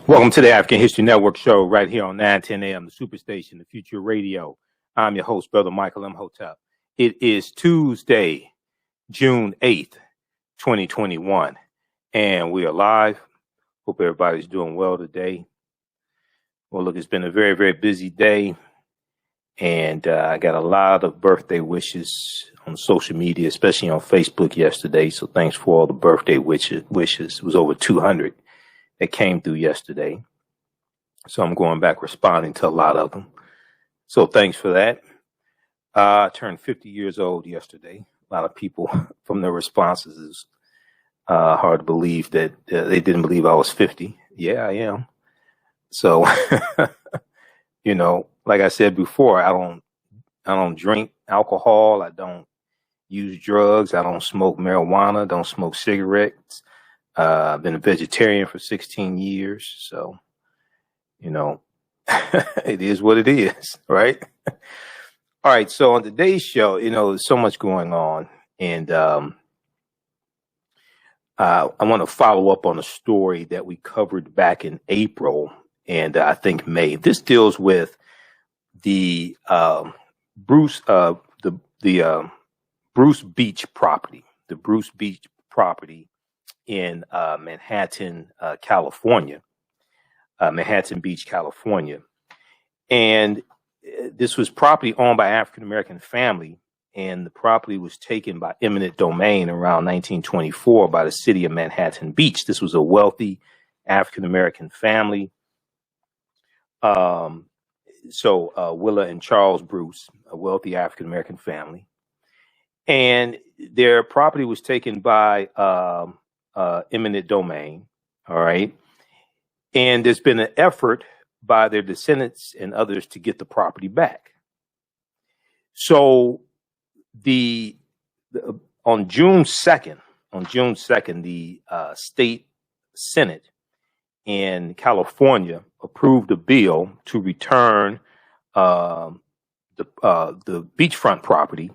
Welcome to the African History Network show right here on 910 AM, the Superstation, the Future Radio. I'm your host, Brother Michael Imhotep. It is Tuesday, June 8th, 2021, and we are live. Hope everybody's doing well today. Well, look, it's been a very, very busy day, and I got a lot of birthday wishes on social media, especially on Facebook yesterday, so thanks for all the birthday wishes. It was over 200. That came through yesterday. So I'm going back responding to a lot of them. So thanks for that. I turned 50 years old yesterday. A lot of people from their responses is hard to believe that they didn't believe I was 50. Yeah, I am. So, you know, like I said before, I don't drink alcohol. I don't use drugs. I don't smoke marijuana. Don't smoke cigarettes. I've been a vegetarian for 16 years, so, you know, it is what it is, right? All right, so on today's show, you know, there's so much going on, and I want to follow up on a story that we covered back in April, and I think May. This deals with the Bruce Beach property, in Manhattan, California, Manhattan Beach, California. And this was property owned by African-American family, and the property was taken by eminent domain around 1924 by the city of Manhattan Beach. This was a wealthy African-American family. Willa and Charles Bruce, a wealthy African-American family. And their property was taken by eminent domain, all right? And there's been an effort by their descendants and others to get the property back. So on June 2nd, the state Senate in California approved a bill to return the beachfront property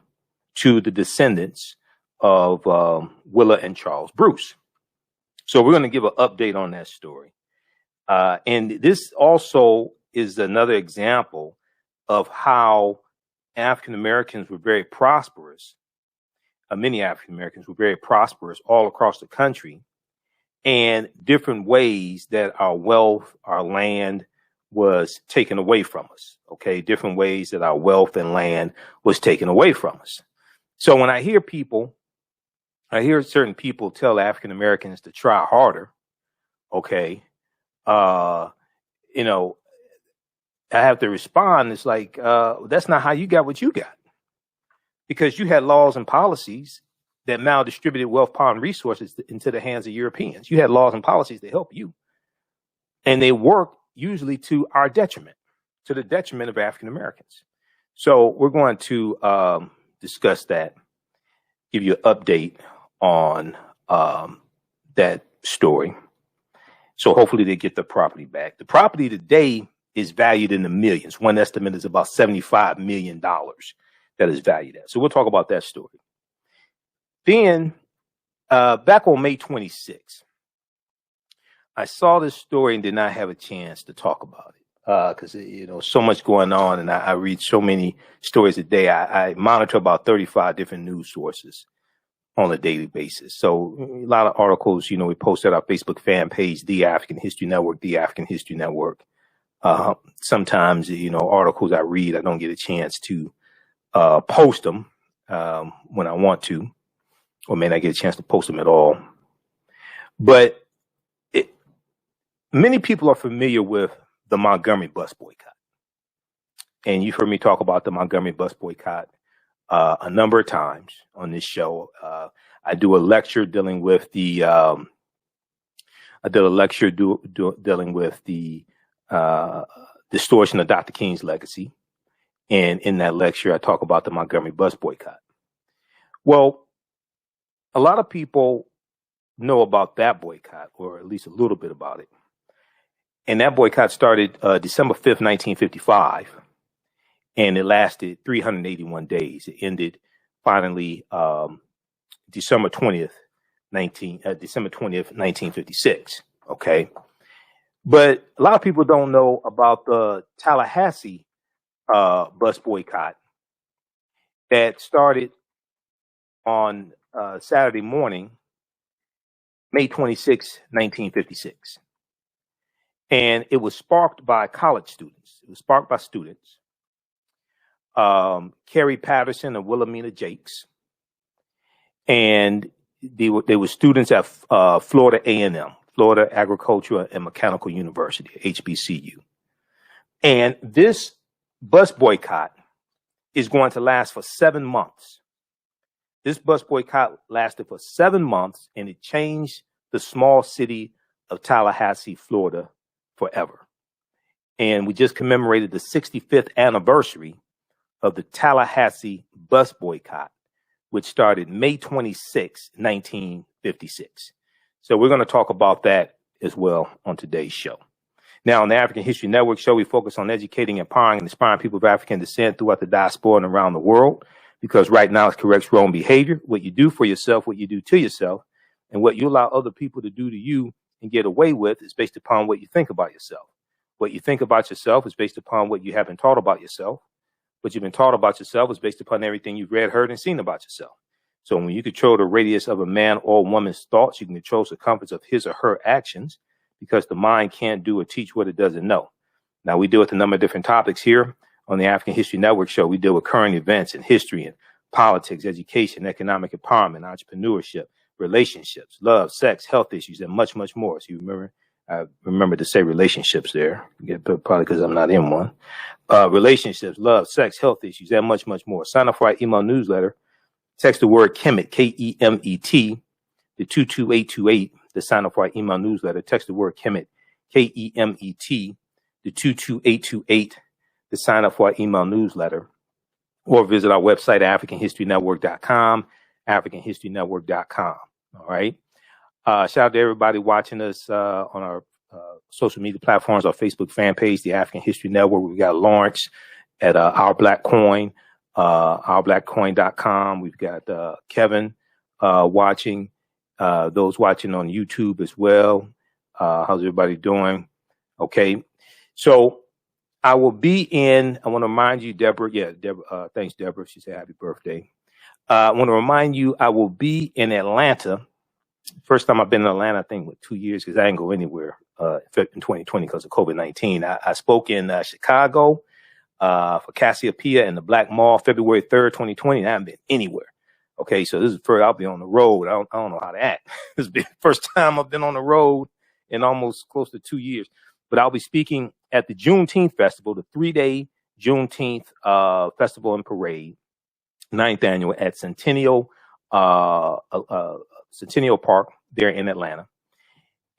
to the descendants of Willa and Charles Bruce. So we're going to give an update on that story. And this also is another example of how African Americans were very prosperous. Many African Americans were very prosperous all across the country, and different ways that our wealth, our land was taken away from us. Okay, different ways that our wealth and land was taken away from us. So when I hear certain people tell African Americans to try harder, okay, you know, I have to respond. It's like, that's not how you got what you got, because you had laws and policies that maldistributed wealth, power, and resources into the hands of Europeans. You had laws and policies that help you, and they work usually to our detriment, to the detriment of African Americans. So we're going to discuss that, give you an update on that story. So hopefully they get the property back. The property today is valued in the millions. One estimate is about $75 million that is valued at. So we'll talk about that story. Then back on May 26th, I saw this story and did not have a chance to talk about it because, you know, so much going on, and I read so many stories a day. I monitor about 35 different news sources on a daily basis. So a lot of articles, you know, we post at our Facebook fan page, The African History Network, The African History Network. Sometimes, you know, articles I read, I don't get a chance to post them when I want to, or may not get a chance to post them at all. But many people are familiar with the Montgomery bus boycott. And you've heard me talk about the Montgomery bus boycott a number of times on this show. I do a lecture dealing with the dealing with the distortion of Dr. King's legacy. And in that lecture, I talk about the Montgomery bus boycott. Well, a lot of people know about that boycott, or at least a little bit about it. And that boycott started December 5th, 1955. And it lasted 381 days. It ended finally December 20th, 1956. Okay. But a lot of people don't know about the Tallahassee bus boycott that started on Saturday morning, May 26, 1956. And it was sparked by college students. It was sparked by students. Carrie Patterson and Wilhelmina Jakes. And they were students at Florida A&M, Florida Agricultural and Mechanical University, HBCU. And this bus boycott is going to last for 7 months. This bus boycott lasted for 7 months, and it changed the small city of Tallahassee, Florida, forever. And we just commemorated the 65th anniversary of the Tallahassee bus boycott, which started May 26, 1956. So we're going to talk about that as well on today's show. Now, on the African History Network show, we focus on educating, empowering, and inspiring people of African descent throughout the diaspora and around the world, because right now it corrects wrong behavior. What you do for yourself, what you do to yourself, and what you allow other people to do to you and get away with is based upon what you think about yourself. What you think about yourself is based upon what you haven't taught about yourself. What you've been taught about yourself is based upon everything you've read, heard, and seen about yourself. So when you control the radius of a man or woman's thoughts, you can control the circumference of his or her actions, because the mind can't do or teach what it doesn't know. Now, we deal with a number of different topics here on the African History Network show. We deal with current events and history and politics, education, economic empowerment, entrepreneurship, relationships, love, sex, health issues, and much, much more. So you remember, I remember to say relationships there, probably because I'm not in one. Relationships, love, sex, health issues, and much, much more. Sign up for our email newsletter. Text the word KEMET, KEMET, to 22828 to sign up for our email newsletter. Text the word KEMET, KEMET, to 22828 to sign up for our email newsletter. Or visit our website, AfricanHistoryNetwork.com, AfricanHistoryNetwork.com. All right. Shout out to everybody watching us on our social media platforms, our Facebook fan page, the African History Network. We've got Lawrence at Our Black Coin, OurBlackCoin.com. We've got Kevin watching, those watching on YouTube as well. How's everybody doing? Okay. So I will be I want to remind you, Deborah. Yeah, Deborah. Thanks, Deborah. She said happy birthday. I want to remind you, I will be in Atlanta. First time I've been in Atlanta, I think, with 2 years, because I didn't go anywhere in 2020 because of COVID-19. I spoke in Chicago for Cassiopeia and the Black Mall, February 3rd, 2020. I haven't been anywhere. Okay, so this is first. I'll be on the road. I don't know how to act. This is the first time I've been on the road in almost close to 2 years. But I'll be speaking at the Juneteenth Festival, the 3-day Juneteenth Festival and Parade, 9th annual at Centennial Park there in Atlanta.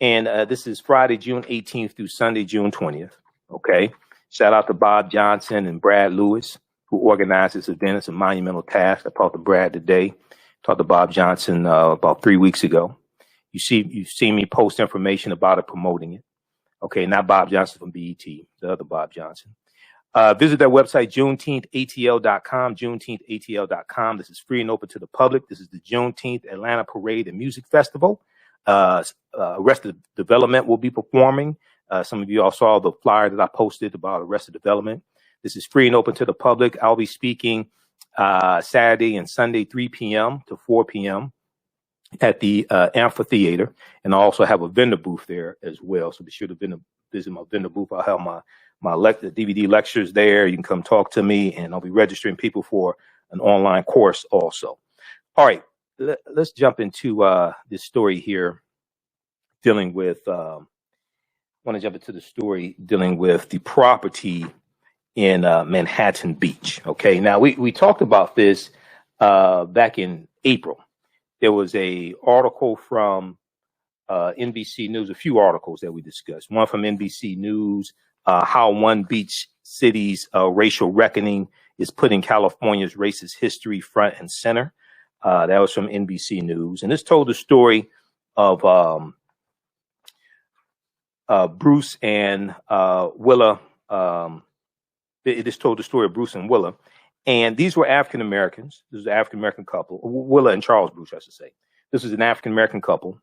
And this is Friday, June 18th through Sunday, June 20th. Okay. Shout out to Bob Johnson and Brad Lewis, who organized this event. It's a monumental task. I talked to Brad today, talked to Bob Johnson about 3 weeks ago. You've seen me post information about it, promoting it. Okay, not Bob Johnson from BET, the other Bob Johnson. Visit their website, JuneteenthATL.com, JuneteenthATL.com. This is free and open to the public. This is the Juneteenth Atlanta Parade and Music Festival. Arrested Development will be performing. Some of you all saw the flyer that I posted about Arrested Development. This is free and open to the public. I'll be speaking Saturday and Sunday, 3 p.m. to 4 p.m. at the amphitheater, and I also have a vendor booth there as well. So be sure to visit my vendor booth. I'll have my DVD lectures there. You can come talk to me, and I'll be registering people for an online course also. All right, let's jump into this story here, dealing with. I want to jump into the story dealing with the property in Manhattan Beach. Okay, now we talked about this back in April. There was a article from NBC News, a few articles that we discussed. One from NBC News, how one beach city's racial reckoning is putting California's racist history front and center. That was from NBC News. And this told the story of Bruce and Willa. This told the story of Bruce and Willa. And these were African Americans. This is an African American couple, Willa and Charles Bruce, I should say. This is an African American couple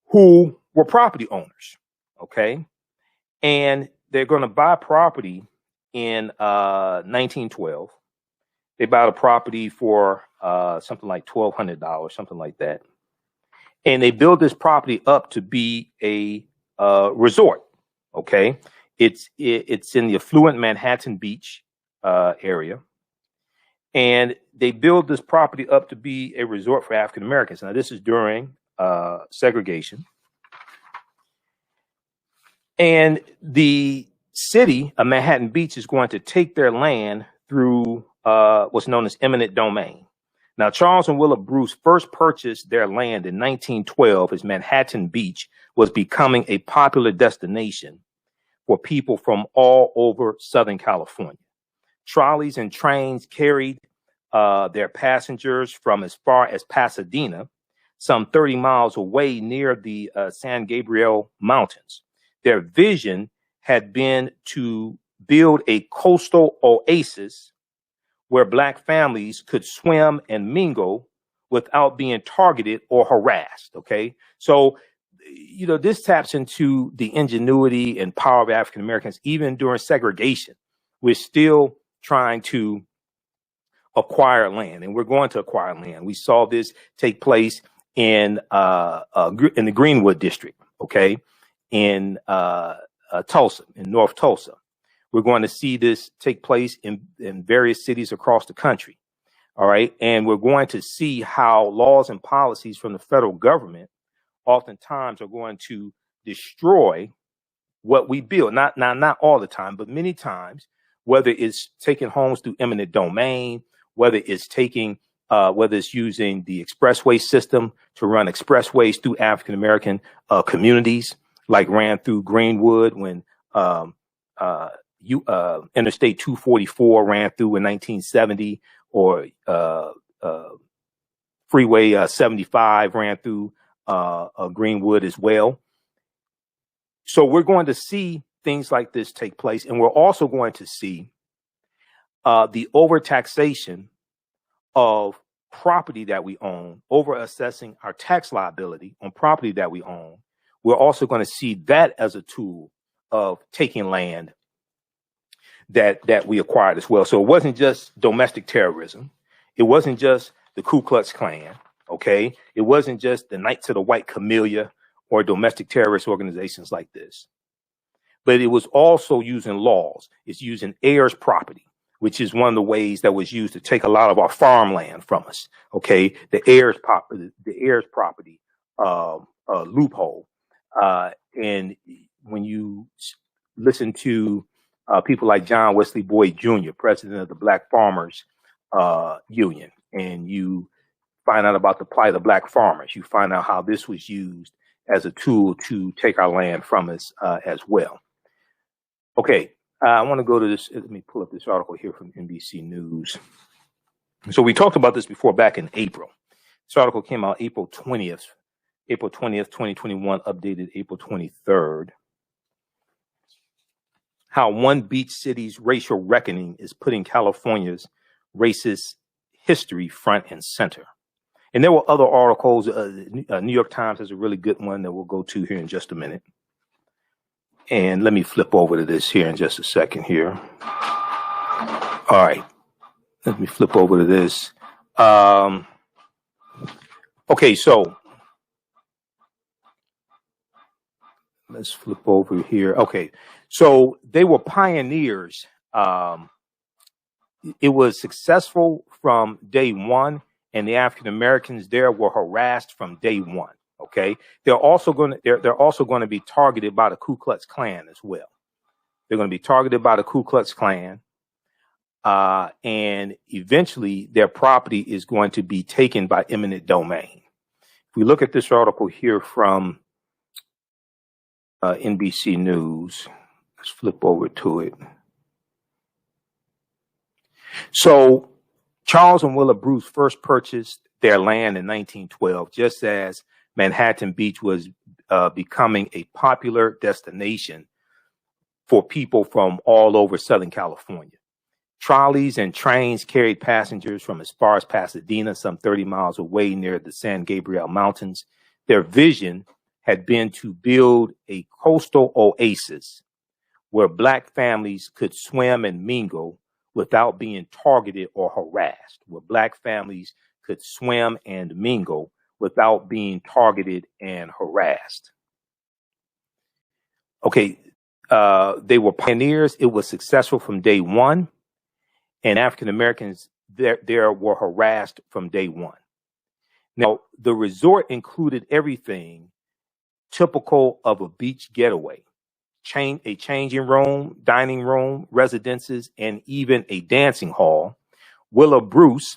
who were property owners. okay? And they're going to buy property in 1912. They buy the property for something like $1,200, something like that. And they build this property up to be a resort, okay? It's in the affluent Manhattan Beach area. And they build this property up to be a resort for African Americans. Now, this is during segregation. And the city of Manhattan Beach is going to take their land through what's known as eminent domain. Now, Charles and Willa Bruce first purchased their land in 1912 as Manhattan Beach was becoming a popular destination for people from all over Southern California. Trolleys and trains carried their passengers from as far as Pasadena, some 30 miles away near the San Gabriel Mountains. Their vision had been to build a coastal oasis where Black families could swim and mingle without being targeted or harassed. Okay. So, you know, this taps into the ingenuity and power of African Americans. Even during segregation, we're still trying to acquire land, and we're going to acquire land. We saw this take place in the Greenwood district. Okay. In Tulsa, in North Tulsa. We're going to see this take place in various cities across the country. All right. And we're going to see how laws and policies from the federal government oftentimes are going to destroy what we build. Not all the time, but many times, whether it's taking homes through eminent domain, whether it's using the expressway system to run expressways through African American communities, like ran through Greenwood when Interstate 244 ran through in 1970, or Freeway 75 ran through Greenwood as well. So we're going to see things like this take place, and we're also going to see the overtaxation of property that we own, over assessing our tax liability on property that we own. We're also going to see that as a tool of taking land that we acquired as well. So it wasn't just domestic terrorism. It wasn't just the Ku Klux Klan. Okay. It wasn't just the Knights of the White Camellia or domestic terrorist organizations like this. But it was also using laws. It's using heirs property, which is one of the ways that was used to take a lot of our farmland from us. Okay. The heirs property loophole. And when you listen to people like John Wesley Boyd Jr., president of the Black Farmers Union, and you find out about the plight of Black farmers, you find out how this was used as a tool to take our land from us as well. Okay, I want to go to this. Let me pull up this article here from NBC News. So we talked about this before back in April. This article came out April 20th, 2021, updated April 23rd. How one beach city's racial reckoning is putting California's racist history front and center. And there were other articles. New York Times has a really good one that we'll go to here in just a minute. And let me flip over to this here in just a second here. All right. Let me flip over to this. Okay, so let's flip over here. Okay, so they were pioneers. It was successful from day one, and the African Americans there were harassed from day one. Okay, they're also going to be targeted by the Ku Klux Klan as well. They're going to be targeted by the Ku Klux Klan, and eventually their property is going to be taken by eminent domain. If we look at this article here from NBC News, let's flip over to it. So Charles and Willa Bruce first purchased their land in 1912, just as Manhattan Beach was becoming a popular destination for people from all over Southern California. Trolleys and trains carried passengers from as far as Pasadena, some 30 miles away near the San Gabriel Mountains. Their vision had been to build a coastal oasis where Black families could swim and mingle without being targeted or harassed, where Black families could swim and mingle without being targeted and harassed. Okay, they were pioneers. It was successful from day one, and African Americans there were harassed from day one. Now, the resort included everything typical of a beach getaway: a changing room, dining room, residences, and even a dancing hall. Willa Bruce,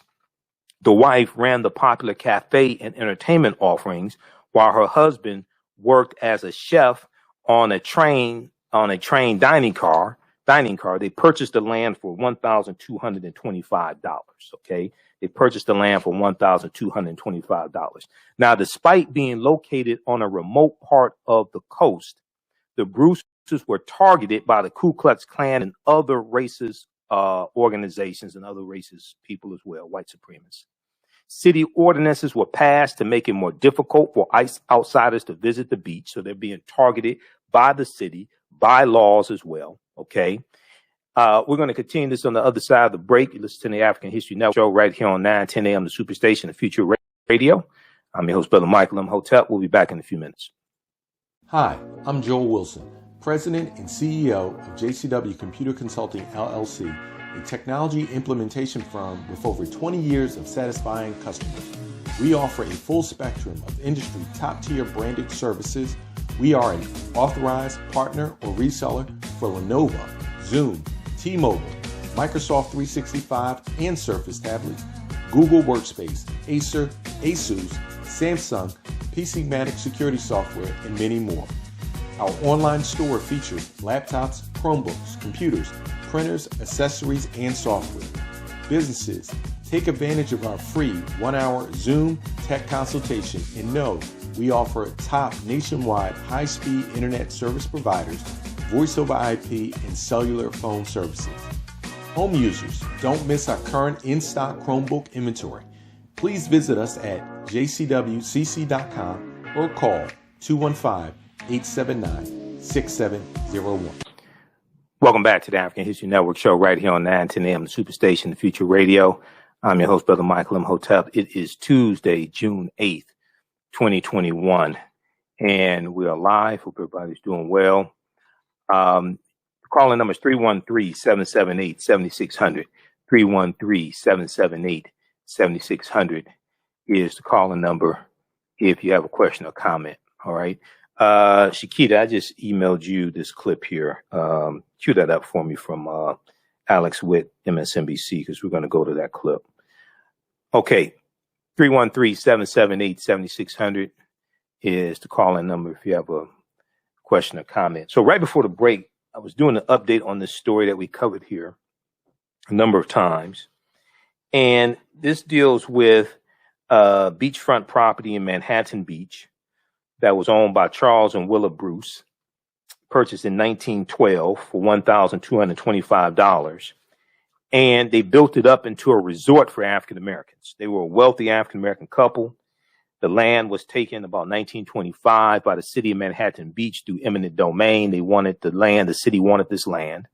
the wife, ran the popular cafe and entertainment offerings, while her husband worked as a chef on a train dining car. They purchased the land for $1,225. Okay, they purchased the land for $1,225. Now, despite being located on a remote part of the coast, the Bruces were targeted by the Ku Klux Klan and other racist organizations and other racist people as well, white supremacists. City ordinances were passed to make it more difficult for outsiders to visit the beach. So they're being targeted by the city, by laws as well. Okay. We're going to continue this on the other side of the break. You listen to the African History Network show right here on 9:10 a.m. the Superstation, the Future Radio. I'm your host, Brother Michael Imhotep. We'll be back in a few minutes. Hi, I'm Joel Wilson, President and CEO of JCW Computer Consulting, LLC, a technology implementation firm with over 20 years of satisfying customers. We offer a full spectrum of industry top-tier branded services. We are an authorized partner or reseller for Lenovo, Zoom, T-Mobile, Microsoft 365 and Surface tablets, Google Workspace, Acer, Asus, Samsung, PCmatic security software, and many more. Our online store features laptops, Chromebooks, computers, printers, accessories, and software. Businesses, take advantage of our free 1-hour Zoom tech consultation and know we offer top nationwide high-speed internet service providers, voice over IP, and cellular phone services. Home users, don't miss our current in-stock Chromebook inventory. Please visit us at jcwcc.com or call 215-879-6701. Welcome back to the African History Network show right here on 9:10 a.m. the Superstation, the Future Radio. I'm your host, Brother Michael Imhotep. It is Tuesday, June 8th, 2021, and we are live. Hope everybody's doing well. Calling number is 313-778-7600. 313-778-7600 is the calling number if you have a question or comment. All right. Shakita, I just emailed you this clip here. Cue that up for me from Alex Witt, MSNBC, because we're going to go to that clip. Okay. 313-778-7600 is the calling number if you have a question or comment. So right before the break, I was doing an update on this story that we covered here a number of times. And this deals with beachfront property in Manhattan Beach that was owned by Charles and Willa Bruce, purchased in 1912 for $1,225. And they built it up into a resort for African Americans. They were a wealthy African American couple. The land was taken about 1925 by the city of Manhattan Beach through eminent domain. They wanted the land. The city wanted this land.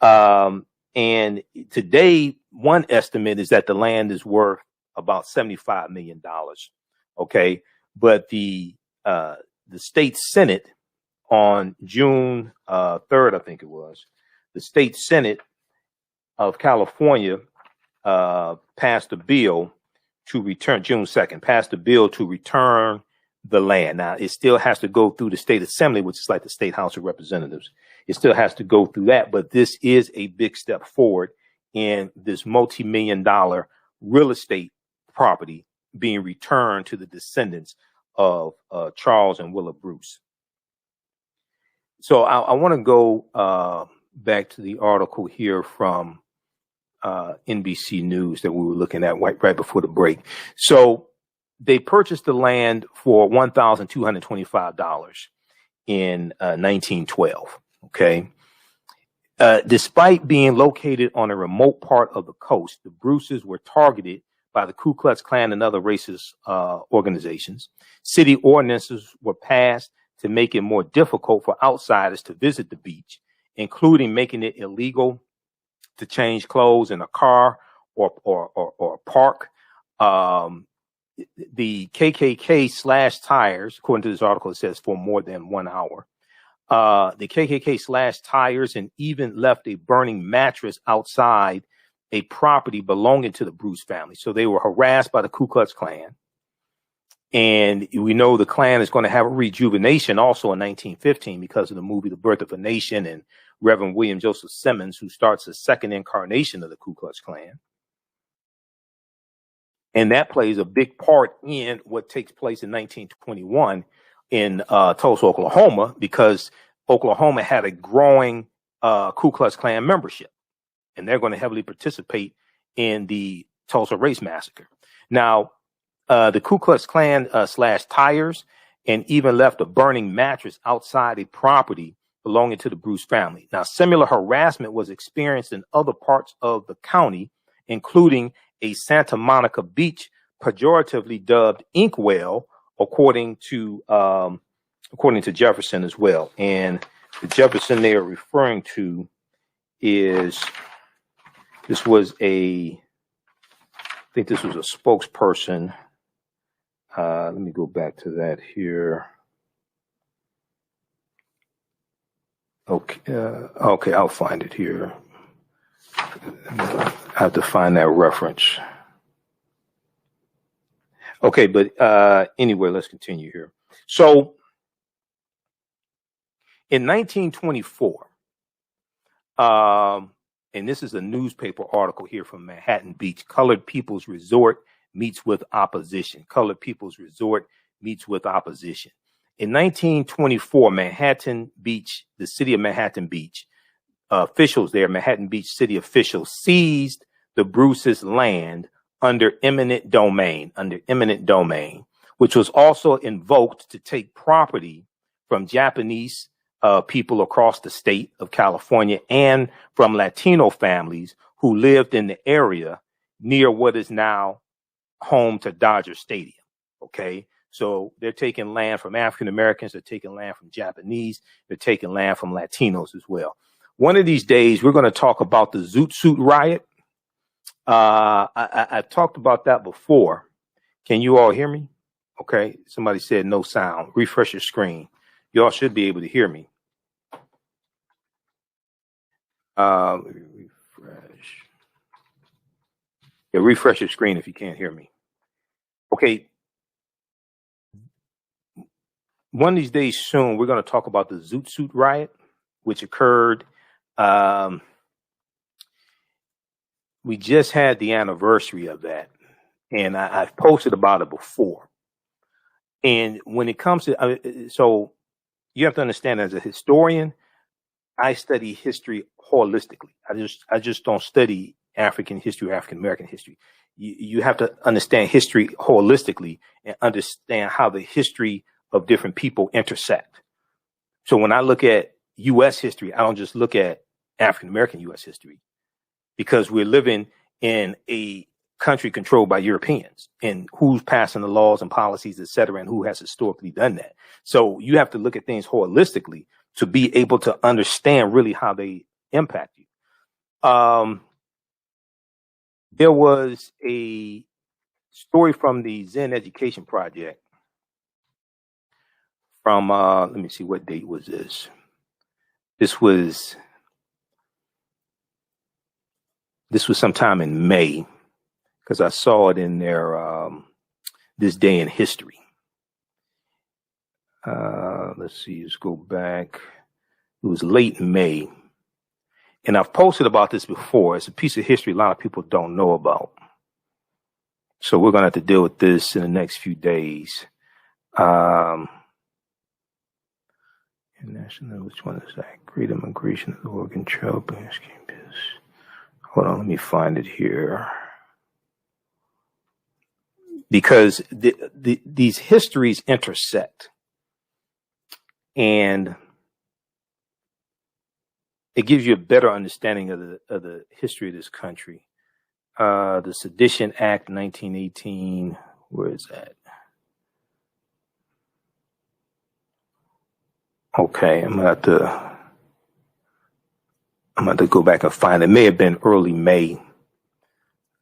And today, one estimate is that the land is worth about $75 million. Okay. But the state Senate on June 3rd, I think it was, the state Senate of California passed a bill to return, June 2nd, passed a bill to return the land. Now, it still has to go through the state assembly, which is like the state House of Representatives. It still has to go through that, but this is a big step forward in this multi-million-dollar real estate property being returned to the descendants of Charles and Willa Bruce. So I want to go back to the article here from NBC News that we were looking at right before the break. So they purchased the land for $1,225 in 1912. Okay. Despite being located on a remote part of the coast, the Bruces were targeted by the Ku Klux Klan and other racist organizations. City ordinances were passed to make it more difficult for outsiders to visit the beach, including making it illegal to change clothes in a car or park. The KKK slashed tires, according to this article, it says for more than 1 hour. The KKK slashed tires and even left a burning mattress outside a property belonging to the Bruce family. So they were harassed by the Ku Klux Klan. And we know the Klan is going to have a rejuvenation also in 1915 because of the movie The Birth of a Nation and Reverend William Joseph Simmons, who starts the second incarnation of the Ku Klux Klan. And that plays a big part in what takes place in 1921 in Tulsa, Oklahoma, because Oklahoma had a growing Ku Klux Klan membership, and they're going to heavily participate in the Tulsa Race Massacre. Now, the Ku Klux Klan slashed tires and even left a burning mattress outside a property belonging to the Bruce family. Now, similar harassment was experienced in other parts of the county, including a Santa Monica beach, pejoratively dubbed Inkwell, according to Jefferson as well. And the Jefferson they are referring to is, I think this was a spokesperson. Let me go back to that here. Okay, I'll find it here. I have to find that reference. Okay, but anyway, let's continue here. So in 1924, and this is a newspaper article here from Manhattan Beach, Colored People's Resort meets with opposition. Colored People's Resort meets with opposition. In 1924, Manhattan Beach, the city of Manhattan Beach, officials there, Manhattan Beach city officials, seized the Bruce's land under eminent domain, which was also invoked to take property from Japanese people across the state of California and from Latino families who lived in the area near what is now home to Dodger Stadium. Okay. So they're taking land from African Americans, they're taking land from Japanese, they're taking land from Latinos as well. One of these days, we're going to talk about the Zoot Suit riot. I've talked about that before. Can you all hear me? Okay. Somebody said no sound. Refresh your screen. Y'all should be able to hear me. Refresh. Yeah, refresh your screen if you can't hear me. Okay. One of these days soon, we're going to talk about the Zoot Suit riot, which occurred. We just had the anniversary of that, and I've posted about it before. And when it comes to, so you have to understand, as a historian, I study history holistically. I just don't study African history or African American history. You have to understand history holistically and understand how the history of different people intersect. So when I look at U.S. history, I don't just look at African American U.S. history, because we're living in a country controlled by Europeans, and who's passing the laws and policies, et cetera, and who has historically done that. So you have to look at things holistically to be able to understand really how they impact you. There was a story from the Zen Education Project from, let me see, what date was this? This was sometime in May, because I saw it in their this day in history. Let's see, let's go back. It was late May. And I've posted about this before. It's a piece of history a lot of people don't know about. So we're going to have to deal with this in the next few days. National, which one is that? Great Immigration of the Oregon Trail. Hold on, let me find it here. Because these histories intersect. And it gives you a better understanding of the history of this country. The Sedition Act, 1918. Where is that? Okay, I'm gonna have to go back and find it. It may have been early May,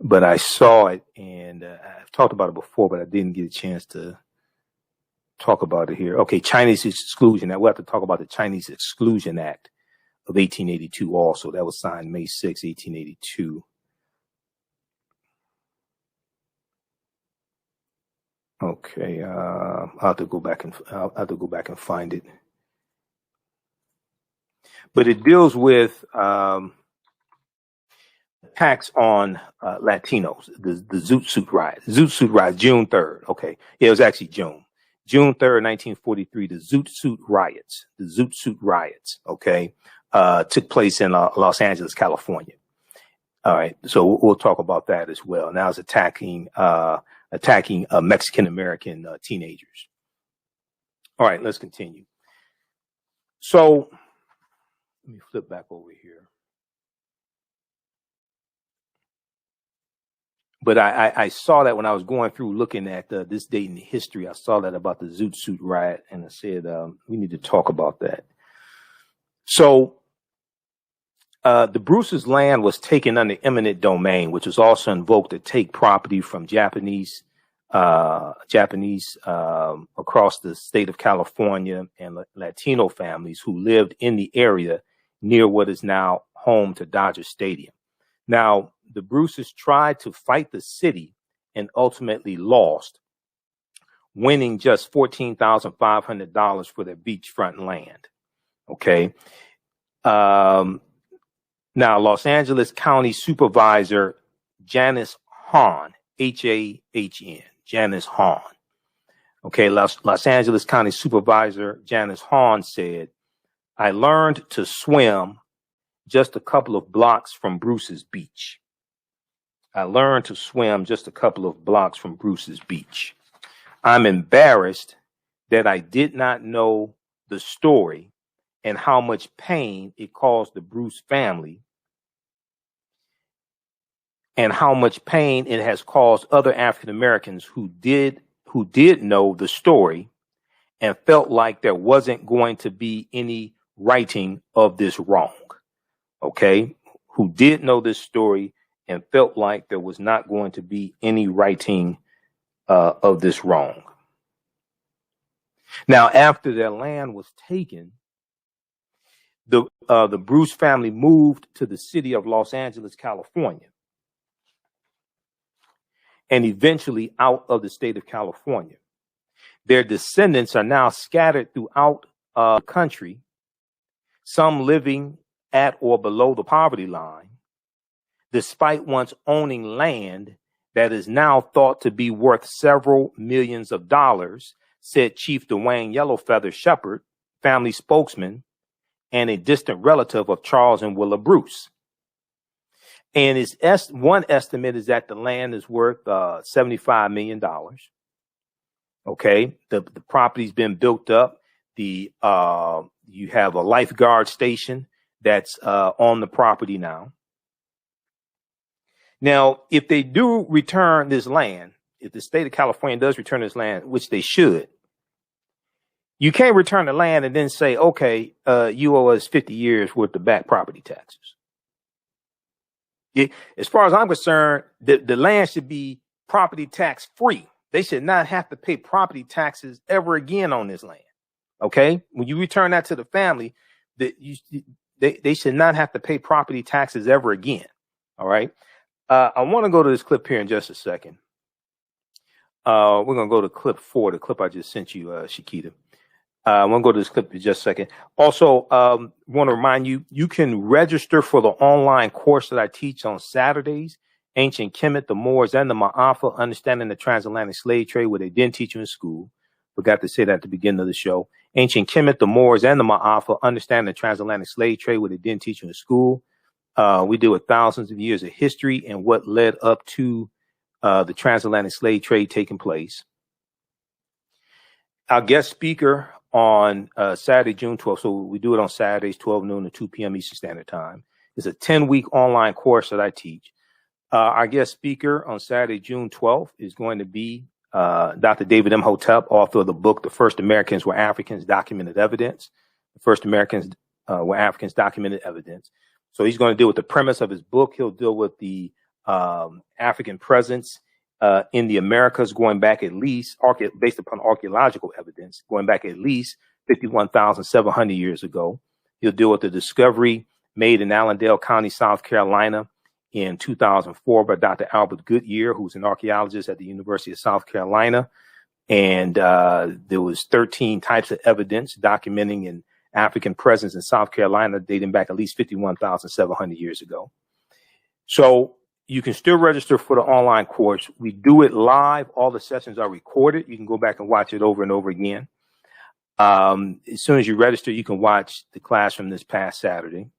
but I saw it, and I've talked about it before, but I didn't get a chance to talk about it here. Okay, Chinese Exclusion Act. We'll have to talk about the Chinese Exclusion Act of 1882 also. That was signed May 6, 1882. Okay, I'll have to go back and find it. But it deals with attacks on Latinos, the Zoot Suit Riot. Zoot Suit Riot, June 3rd. Okay, yeah, it was actually June 3rd, 1943. The Zoot Suit Riots. Okay, took place in Los Angeles, California. All right, so we'll talk about that as well. Now it's attacking Mexican American teenagers. All right, let's continue. So let me flip back over here. But I saw that when I was going through looking at this date in history, I saw that about the Zoot Suit Riot, and I said we need to talk about that. So the Bruce's land was taken under eminent domain, which was also invoked to take property from Japanese across the state of California and Latino families who lived in the area near what is now home to Dodger Stadium. Now, the Bruces tried to fight the city and ultimately lost, winning just $14,500 for their beachfront land. Okay. Now, Los Angeles County Supervisor Janice Hahn, H-A-H-N, Janice Hahn. Okay, Los Angeles County Supervisor Janice Hahn said, "I learned to swim just a couple of blocks from Bruce's Beach. I'm embarrassed that I did not know the story and how much pain it caused the Bruce family and how much pain it has caused other African Americans who did know the story and felt like there wasn't going to be any righting of this wrong." Okay, who did know this story and felt like there was not going to be any righting of this wrong. Now, after their land was taken, the Bruce family moved to the city of Los Angeles, California, and eventually out of the state of California. Their descendants are now scattered throughout the country, some living at or below the poverty line, despite once owning land that is now thought to be worth several millions of dollars, said Chief Dwayne Yellowfeather Shepard, family spokesman and a distant relative of Charles and Willa Bruce. And one estimate is that the land is worth $75 million. Okay, the property's been built up. You have a lifeguard station that's on the property now. Now, if they do return this land, if the state of California does return this land, which they should, you can't return the land and then say, okay, you owe us 50 years worth of back property taxes. As far as I'm concerned, the land should be property tax free. They should not have to pay property taxes ever again on this land. Okay, when you return that to the family, they should not have to pay property taxes ever again. All right. I want to go to this clip here in just a second. We're going to go to clip 4, the clip I just sent you, Shakita. I want to go to this clip in just a second. Also, want to remind you, you can register for the online course that I teach on Saturdays, Ancient Kemet, the Moors, and the Ma'afa, Understanding the Transatlantic Slave Trade, where they didn't teach you in school. Forgot to say that at the beginning of the show. Ancient Kemet, the Moors, and the Ma'afa, Understanding the Transatlantic Slave Trade, where they didn't teach you in school. We deal with thousands of years of history and what led up to the transatlantic slave trade taking place. Our guest speaker on Saturday, June 12th, so we do it on Saturdays, 12 noon to 2 p.m. Eastern Standard Time. It's a 10-week online course that I teach. Our guest speaker on Saturday, June 12th, is going to be Dr. David Imhotep, author of the book, The First Americans Were Africans, Documented Evidence. The First Americans Were Africans, Documented Evidence. So he's going to deal with the premise of his book. He'll deal with the African presence in the Americas going back at least, based upon archaeological evidence, going back at least 51,700 years ago. He'll deal with the discovery made in Allendale County, South Carolina in 2004 by Dr. Albert Goodyear, who's an archaeologist at the University of South Carolina. And there was 13 types of evidence documenting an African presence in South Carolina dating back at least 51,700 years ago. So you can still register for the online course. We do it live. All the sessions are recorded. You can go back and watch it over and over again. As soon as you register, you can watch the class from this past Saturday.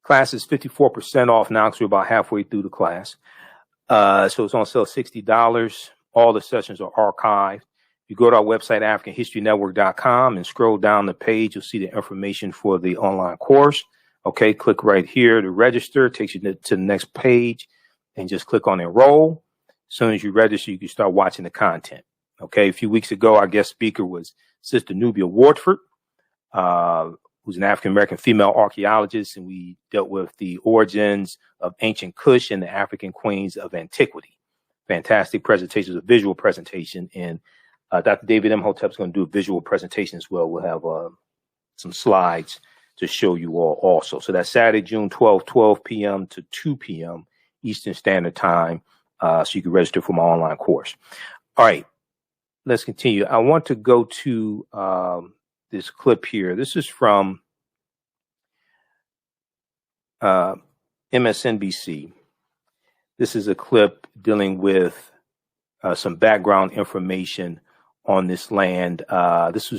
Class is 54% off now because we're about halfway through the class. So it's on sale $60. All the sessions are archived. You go to our website, AfricanHistoryNetwork.com, and scroll down the page. You'll see the information for the online course. Okay, click right here to register. It takes you to the next page, and just click on enroll. As soon as you register, you can start watching the content. Okay, a few weeks ago, our guest speaker was Sister Nubia Wardford, who's an African-American female archaeologist, and we dealt with the origins of ancient Kush and the African queens of antiquity. Fantastic presentations, a visual presentation, and Dr. David Imhotep is going to do a visual presentation as well. We'll have some slides to show you all also. So that's Saturday, June 12th, 12 p.m. to 2 p.m. Eastern Standard Time, so you can register for my online course. All right, let's continue. I want to go to this clip here. This is from MSNBC. This is a clip dealing with some background information on this land. This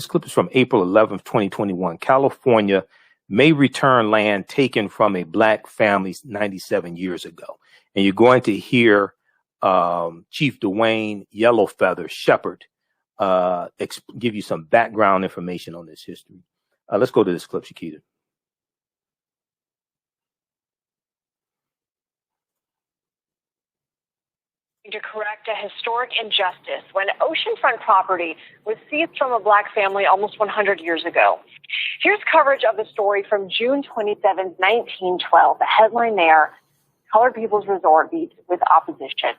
clip is from April 11th, 2021. California may return land taken from a black family 97 years ago. And you're going to hear Chief Dwayne Yellowfeather Shepherd give you some background information on this history. Let's go to this clip, Shakita. To correct a historic injustice when oceanfront property was seized from a black family almost 100 years ago. Here's coverage of the story from June 27, 1912. The headline there, Colored People's Resort Meets with Opposition.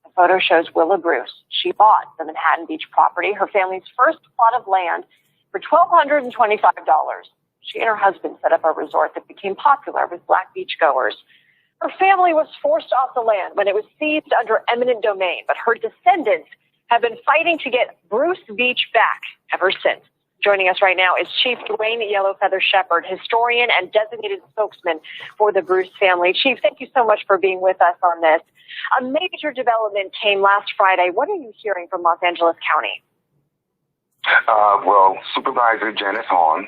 The photo shows Willa Bruce. She bought the Manhattan Beach property, her family's first plot of land, for $1,225. She and her husband set up a resort that became popular with black beachgoers. Her family was forced off the land when it was seized under eminent domain, but her descendants have been fighting to get Bruce Beach back ever since. Joining us right now is Chief Dwayne Yellowfeather Shepherd, historian and designated spokesman for the Bruce family. Chief, thank you so much for being with us on this. A major development came last Friday. What are you hearing from Los Angeles County? Well, Supervisor Janice Hahn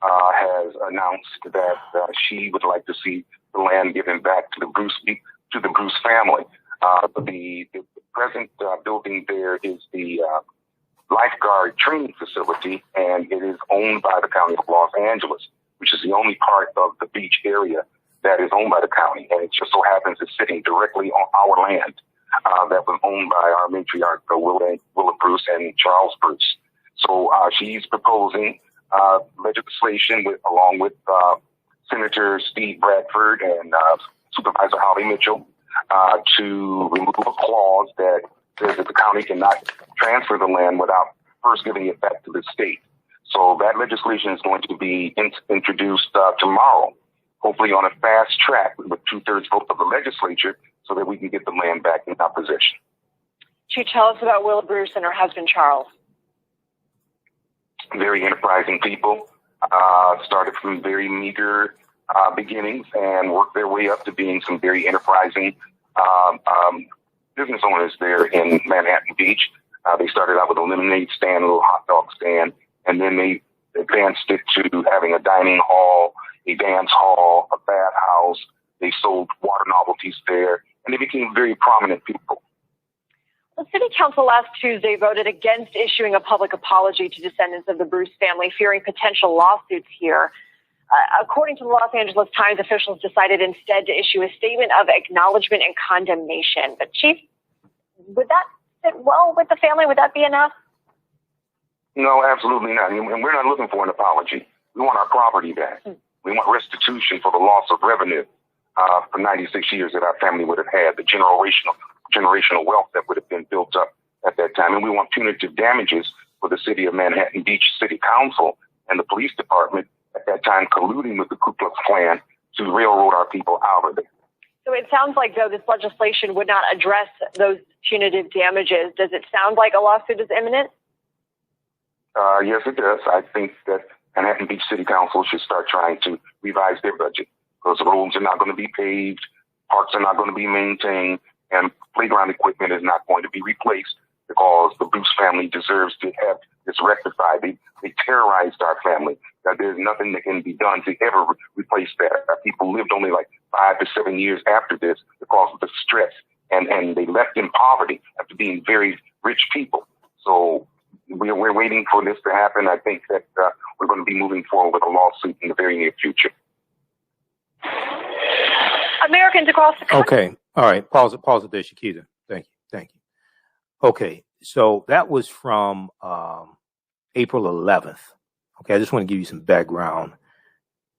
has announced that she would like to see the land given back to the Bruce family. The present building there is the lifeguard training facility, and it is owned by the County of Los Angeles, which is the only part of the beach area that is owned by the county. And it just so happens it's sitting directly on our land that was owned by our matriarch, Willa Bruce and Charles Bruce. So she's proposing legislation along with Senator Steve Bradford and Supervisor Holly Mitchell to remove a clause that says that the county cannot transfer the land without first giving it back to the state. So that legislation is going to be introduced tomorrow, hopefully on a fast track with 2/3 vote of the legislature so that we can get the land back in our possession. Can you tell us about Willa Bruce and her husband, Charles? Very enterprising people, started from very meager beginnings and worked their way up to being some very enterprising business owners there in Manhattan Beach. They started out with a lemonade stand, a little hot dog stand, and then they advanced it to having a dining hall, a dance hall, a bathhouse. They sold water novelties there, and they became very prominent people. The City Council last Tuesday voted against issuing a public apology to descendants of the Bruce family, fearing potential lawsuits here. According to the Los Angeles Times, officials decided instead to issue a statement of acknowledgement and condemnation. But Chief, would that sit well with the family? Would that be enough? No, absolutely not. And we're not looking for an apology. We want our property back. We want restitution for the loss of revenue for 96 years that our family would have had, the generational wealth that would have been built up at that time. And we want punitive damages for the city of Manhattan Beach City Council and the police department at that time colluding with the Ku Klux Klan to railroad our people out of there. So it sounds like, though, this legislation would not address those punitive damages. Does it sound like a lawsuit is imminent? Yes, it does. I think that Manhattan Beach City Council should start trying to revise their budget, because roads are not going to be paved, parks are not going to be maintained, and playground equipment is not going to be replaced, because the Bruce family deserves to have this rectified. They terrorized our family. Now, there's nothing that can be done to ever replace that. Our people lived only like 5 to 7 years after this because of the stress, and they left in poverty after being very rich people. So we're waiting for this to happen. I think that we're going to be moving forward with a lawsuit in the very near future. Americans across the country. Okay. All right. Pause it there, Shakita. Thank you. Okay. So that was from April 11th. Okay. I just want to give you some background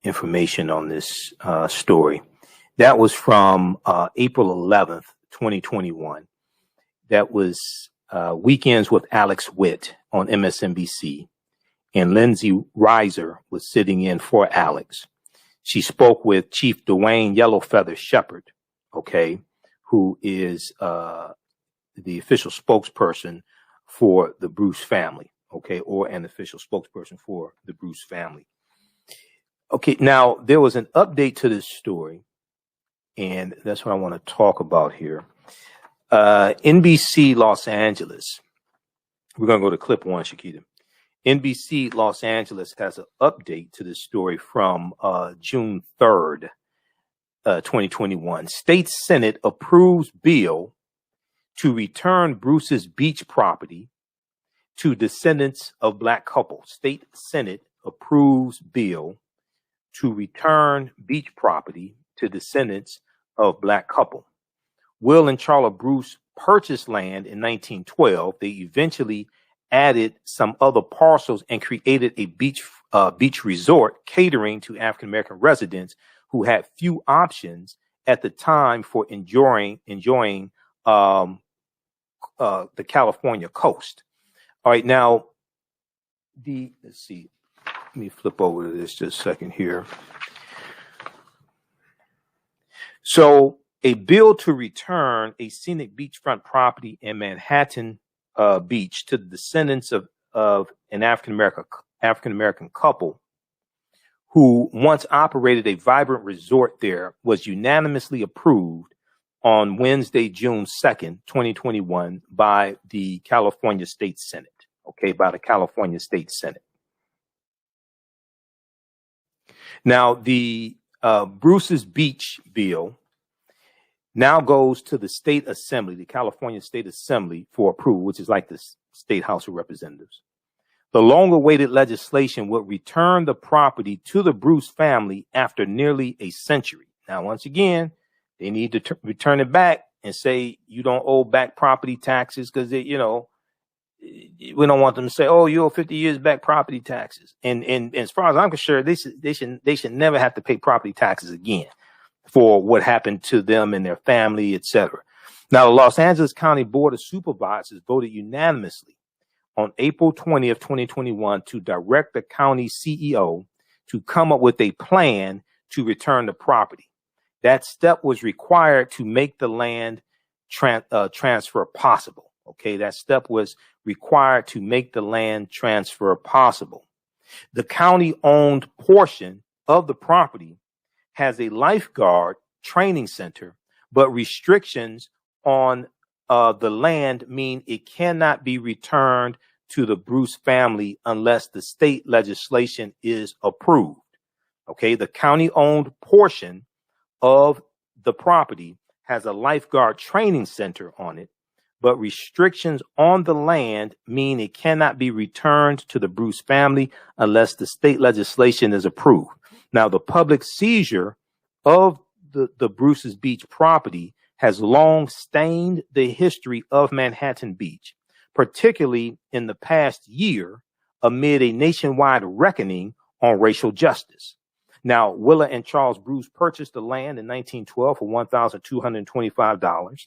information on this story. That was from April 11th, 2021. That was Weekends with Alex Witt on MSNBC. And Lindsay Reiser was sitting in for Alex. She spoke with Chief Dwayne Yellowfeather Shepherd, okay, who is the official spokesperson for the Bruce family, okay, or an official spokesperson for the Bruce family. Okay, now there was an update to this story, and that's what I want to talk about here. NBC Los Angeles. We're going to go to clip 1, Shakita. NBC Los Angeles has an update to this story from June 3rd, 2021. State Senate approves bill to return Bruce's beach property to descendants of Black couple. State Senate approves bill to return beach property to descendants of Black couple. Will and Charla Bruce purchased land in 1912. They eventually added some other parcels and created a beach resort catering to African American residents who had few options at the time for enjoying the California coast. All right, now let's see. Let me flip over to this just a second here. So a bill to return a scenic beachfront property in Manhattan Beach to the descendants of an African American couple who once operated a vibrant resort there was unanimously approved on Wednesday, June 2nd, 2021 by the California State Senate. Okay, by the California State Senate. Now, the Bruce's Beach bill now goes to the State Assembly, the California State Assembly, for approval, which is like the State House of Representatives. The long-awaited legislation would return the property to the Bruce family after nearly a century. Now, once again, they need to return it back and say you don't owe back property taxes because, we don't want them to say, oh, you owe 50 years back property taxes. And as far as I'm concerned, they should never have to pay property taxes again for what happened to them and their family, etc. Now, the Los Angeles County Board of Supervisors voted unanimously on April 20th, 2021 to direct the county CEO to come up with a plan to return the property. That step was required to make the land transfer possible. Okay, that step was required to make the land transfer possible. The county-owned portion of the property has a lifeguard training center, but restrictions on the land mean it cannot be returned to the Bruce family unless the state legislation is approved. Okay, the county-owned portion of the property has a lifeguard training center on it, but restrictions on the land mean it cannot be returned to the Bruce family unless the state legislation is approved. Now, the public seizure of the Bruce's Beach property has long stained the history of Manhattan Beach, particularly in the past year amid a nationwide reckoning on racial justice. Now, Willa and Charles Bruce purchased the land in 1912 for $1,225.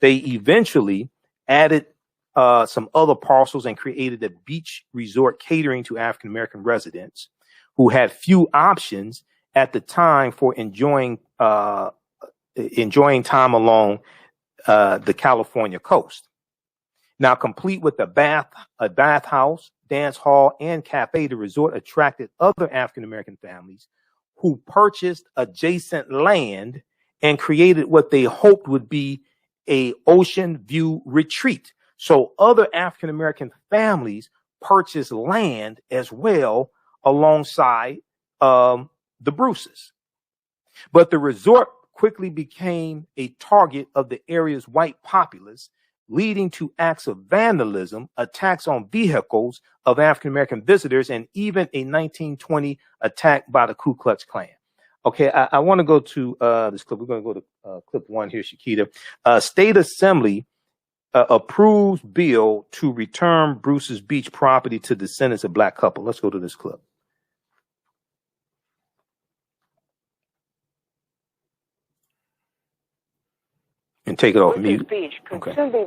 They eventually added some other parcels and created a beach resort catering to African-American residents who had few options at the time for enjoying time along the California coast. Now, complete with a bathhouse, dance hall, and cafe, the resort attracted other African-American families who purchased adjacent land and created what they hoped would be a ocean view retreat. So other African-American families purchased land as well alongside the Bruces. But the resort quickly became a target of the area's white populace, leading to acts of vandalism, attacks on vehicles of African-American visitors, and even a 1920 attack by the Ku Klux Klan. Okay, I want to go to this clip. We're going to go to clip one here, Shakita. State Assembly approves bill to return Bruce's Beach property to descendants of black couple. Let's go to this clip. And take it off mute. Beach could soon be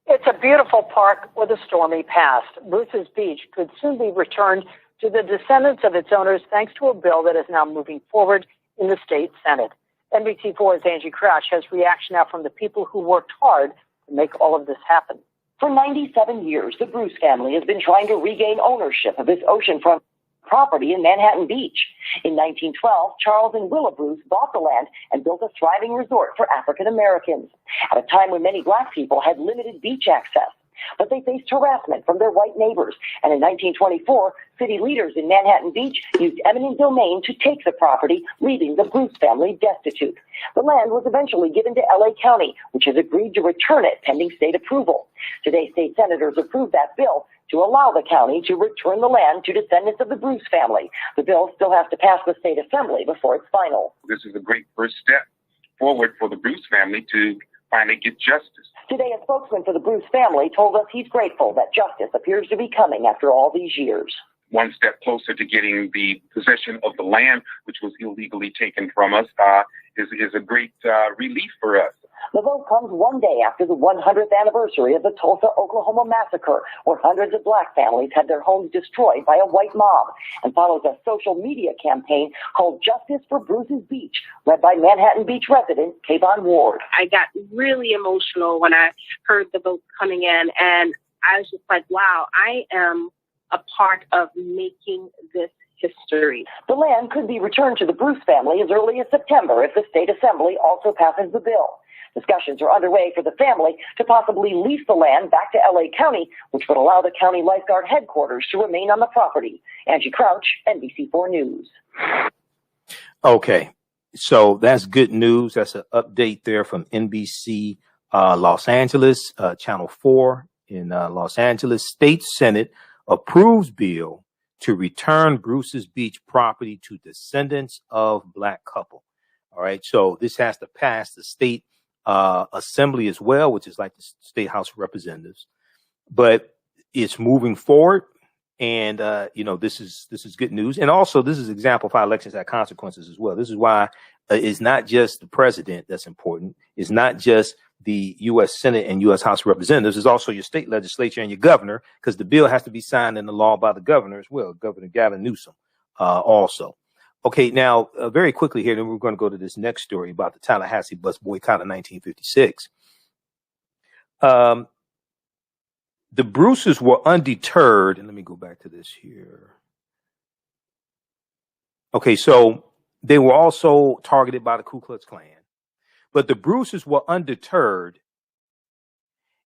It's a beautiful park with a stormy past. Bruce's Beach could soon be returned to the descendants of its owners thanks to a bill that is now moving forward in the state Senate. NBC4's Angie Crouch has reaction now from the people who worked hard to make all of this happen. For 97 years, the Bruce family has been trying to regain ownership of this oceanfront property in Manhattan Beach. In 1912, Charles and Willa Bruce bought the land and built a thriving resort for African Americans at a time when many black people had limited beach access. But they faced harassment from their white neighbors, and in 1924, city leaders in Manhattan Beach used eminent domain to take the property, leaving the Bruce family destitute. The land was eventually given to LA County, which has agreed to return it pending state approval. Today, state senators approved that bill to allow the county to return the land to descendants of the Bruce family. The bill still has to pass the state assembly before it's final. This is a great first step forward for the Bruce family to finally get justice. Today, a spokesman for the Bruce family told us he's grateful that justice appears to be coming after all these years. One step closer to getting the possession of the land, which was illegally taken from us, is a great relief for us. The vote comes one day after the 100th anniversary of the Tulsa, Oklahoma massacre, where hundreds of black families had their homes destroyed by a white mob, and follows a social media campaign called Justice for Bruce's Beach, led by Manhattan Beach resident Kayvon Ward. I got really emotional when I heard the vote coming in, and I was just like, wow, I am a part of making this history. The land could be returned to the Bruce family as early as September if the state assembly also passes the bill. Discussions are underway for the family to possibly lease the land back to LA County, which would allow the county lifeguard headquarters to remain on the property. Angie Crouch, NBC4 News. Okay, so that's good news. That's an update there from NBC Los Angeles, Channel 4 in Los Angeles. State Senate approves bill to return Bruce's Beach property to descendants of black couple. All right, so this has to pass the state assembly as well, which is like the state House of Representatives, but it's moving forward. And, this is good news. And also this is an example of how elections have consequences as well. This is why it's not just the president that's important. It's not just the U.S. Senate and U.S. House of Representatives. It's also your state legislature and your governor, because the bill has to be signed into law by the governor as well, Governor Gavin Newsom also. Okay, now, very quickly here, then we're going to go to this next story about the Tallahassee Bus Boycott in 1956. The Bruces were undeterred, and let me go back to this here. Okay, so they were also targeted by the Ku Klux Klan, but the Bruces were undeterred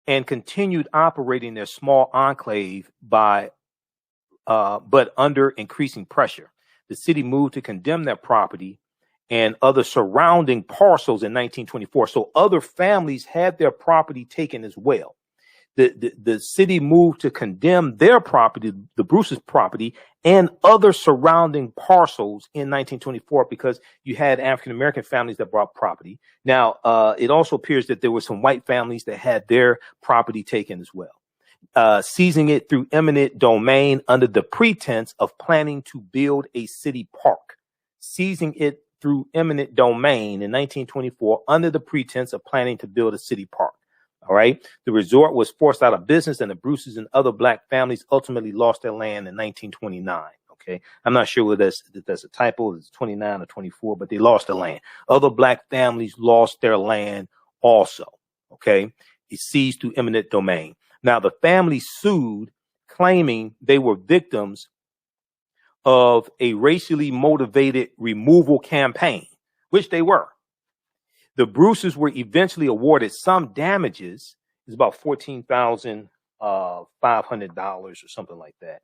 and continued operating their small enclave but under increasing pressure. The city moved to condemn their property and other surrounding parcels in 1924. So other families had their property taken as well. The city moved to condemn their property, the Bruce's property, and other surrounding parcels in 1924 because you had African-American families that bought property. Now, it also appears that there were some white families that had their property taken as well, seizing it through eminent domain under the pretense of planning to build a city park. Seizing it through eminent domain in 1924 under the pretense of planning to build a city park. All right. The resort was forced out of business, and the Bruces and other black families ultimately lost their land in 1929. Okay. I'm not sure whether that's a typo. It's 29 or 24, but they lost their land. Other black families lost their land also. Okay. It's seized through eminent domain. Now, the family sued, claiming they were victims of a racially motivated removal campaign, which they were. The Bruces were eventually awarded some damages. It's about $14,500 or something like that.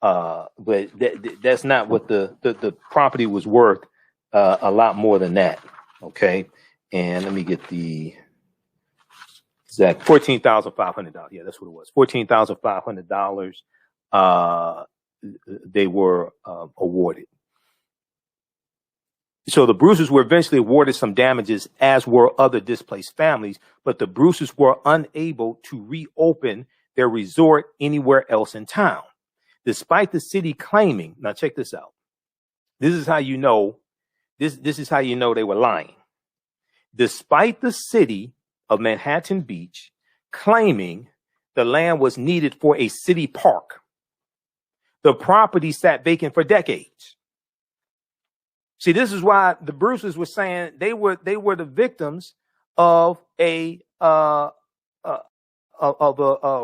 But that's not what the property was worth. A lot more than that. Okay, and let me get the exact $14,500. Yeah, that's what it was. $14,500. They were awarded. So the Bruces were eventually awarded some damages, as were other displaced families, but the Bruces were unable to reopen their resort anywhere else in town, despite the city claiming. Now check this out. This is how you know. This is how you know they were lying. Despite the city of Manhattan Beach claiming the land was needed for a city park, the property sat vacant for decades. See, this is why the Bruces were saying they were the victims of a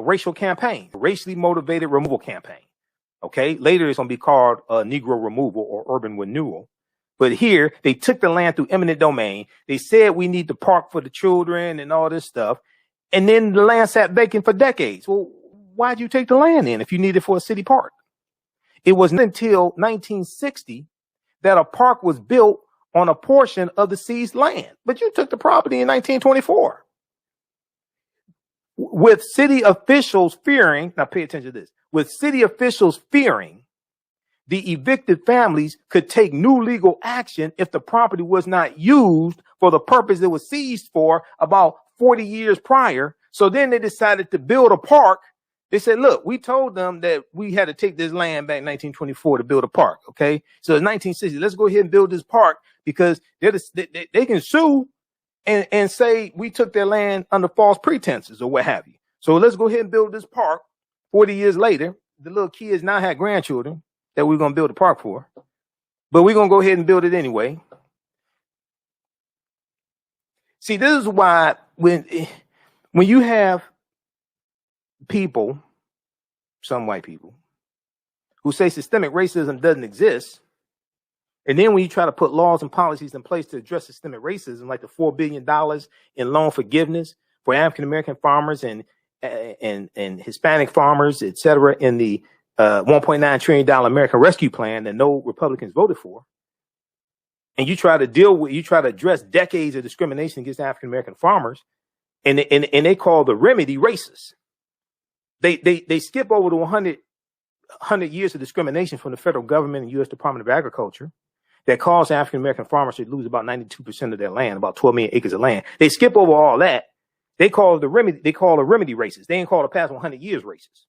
racial campaign, racially motivated removal campaign. Okay, later it's going to be called Negro removal or urban renewal. But here they took the land through eminent domain. They said we need the park for the children and all this stuff, and then the land sat vacant for decades. Well, why'd you take the land then if you need it for a city park? It wasn't until 1960 that a park was built on a portion of the seized land. But you took the property in 1924. With city officials fearing, now pay attention to this, with city officials fearing the evicted families could take new legal action if the property was not used for the purpose it was seized for about 40 years prior. So then they decided to build a park. They said, look, we told them that we had to take this land back in 1924 to build a park. OK, so in 1960, let's go ahead and build this park because they can sue and say we took their land under false pretenses or what have you. So let's go ahead and build this park. 40 years later, the little kids now have grandchildren that we're going to build a park for. But we're going to go ahead and build it anyway. See, this is why when you have people, some white people, who say systemic racism doesn't exist, and then when you try to put laws and policies in place to address systemic racism, like the $4 billion in loan forgiveness for African-American farmers and Hispanic farmers, et cetera, in the $1.9 trillion American Rescue Plan that no Republicans voted for, and you try to address decades of discrimination against African-American farmers, and they call the remedy racist. They skip over the 100 years of discrimination from the federal government and U.S. Department of Agriculture that caused African-American farmers to lose about 92% of their land, about 12 million acres of land. They skip over all that. They call the remedy. They call a remedy racist. They ain't called the past 100 years racist.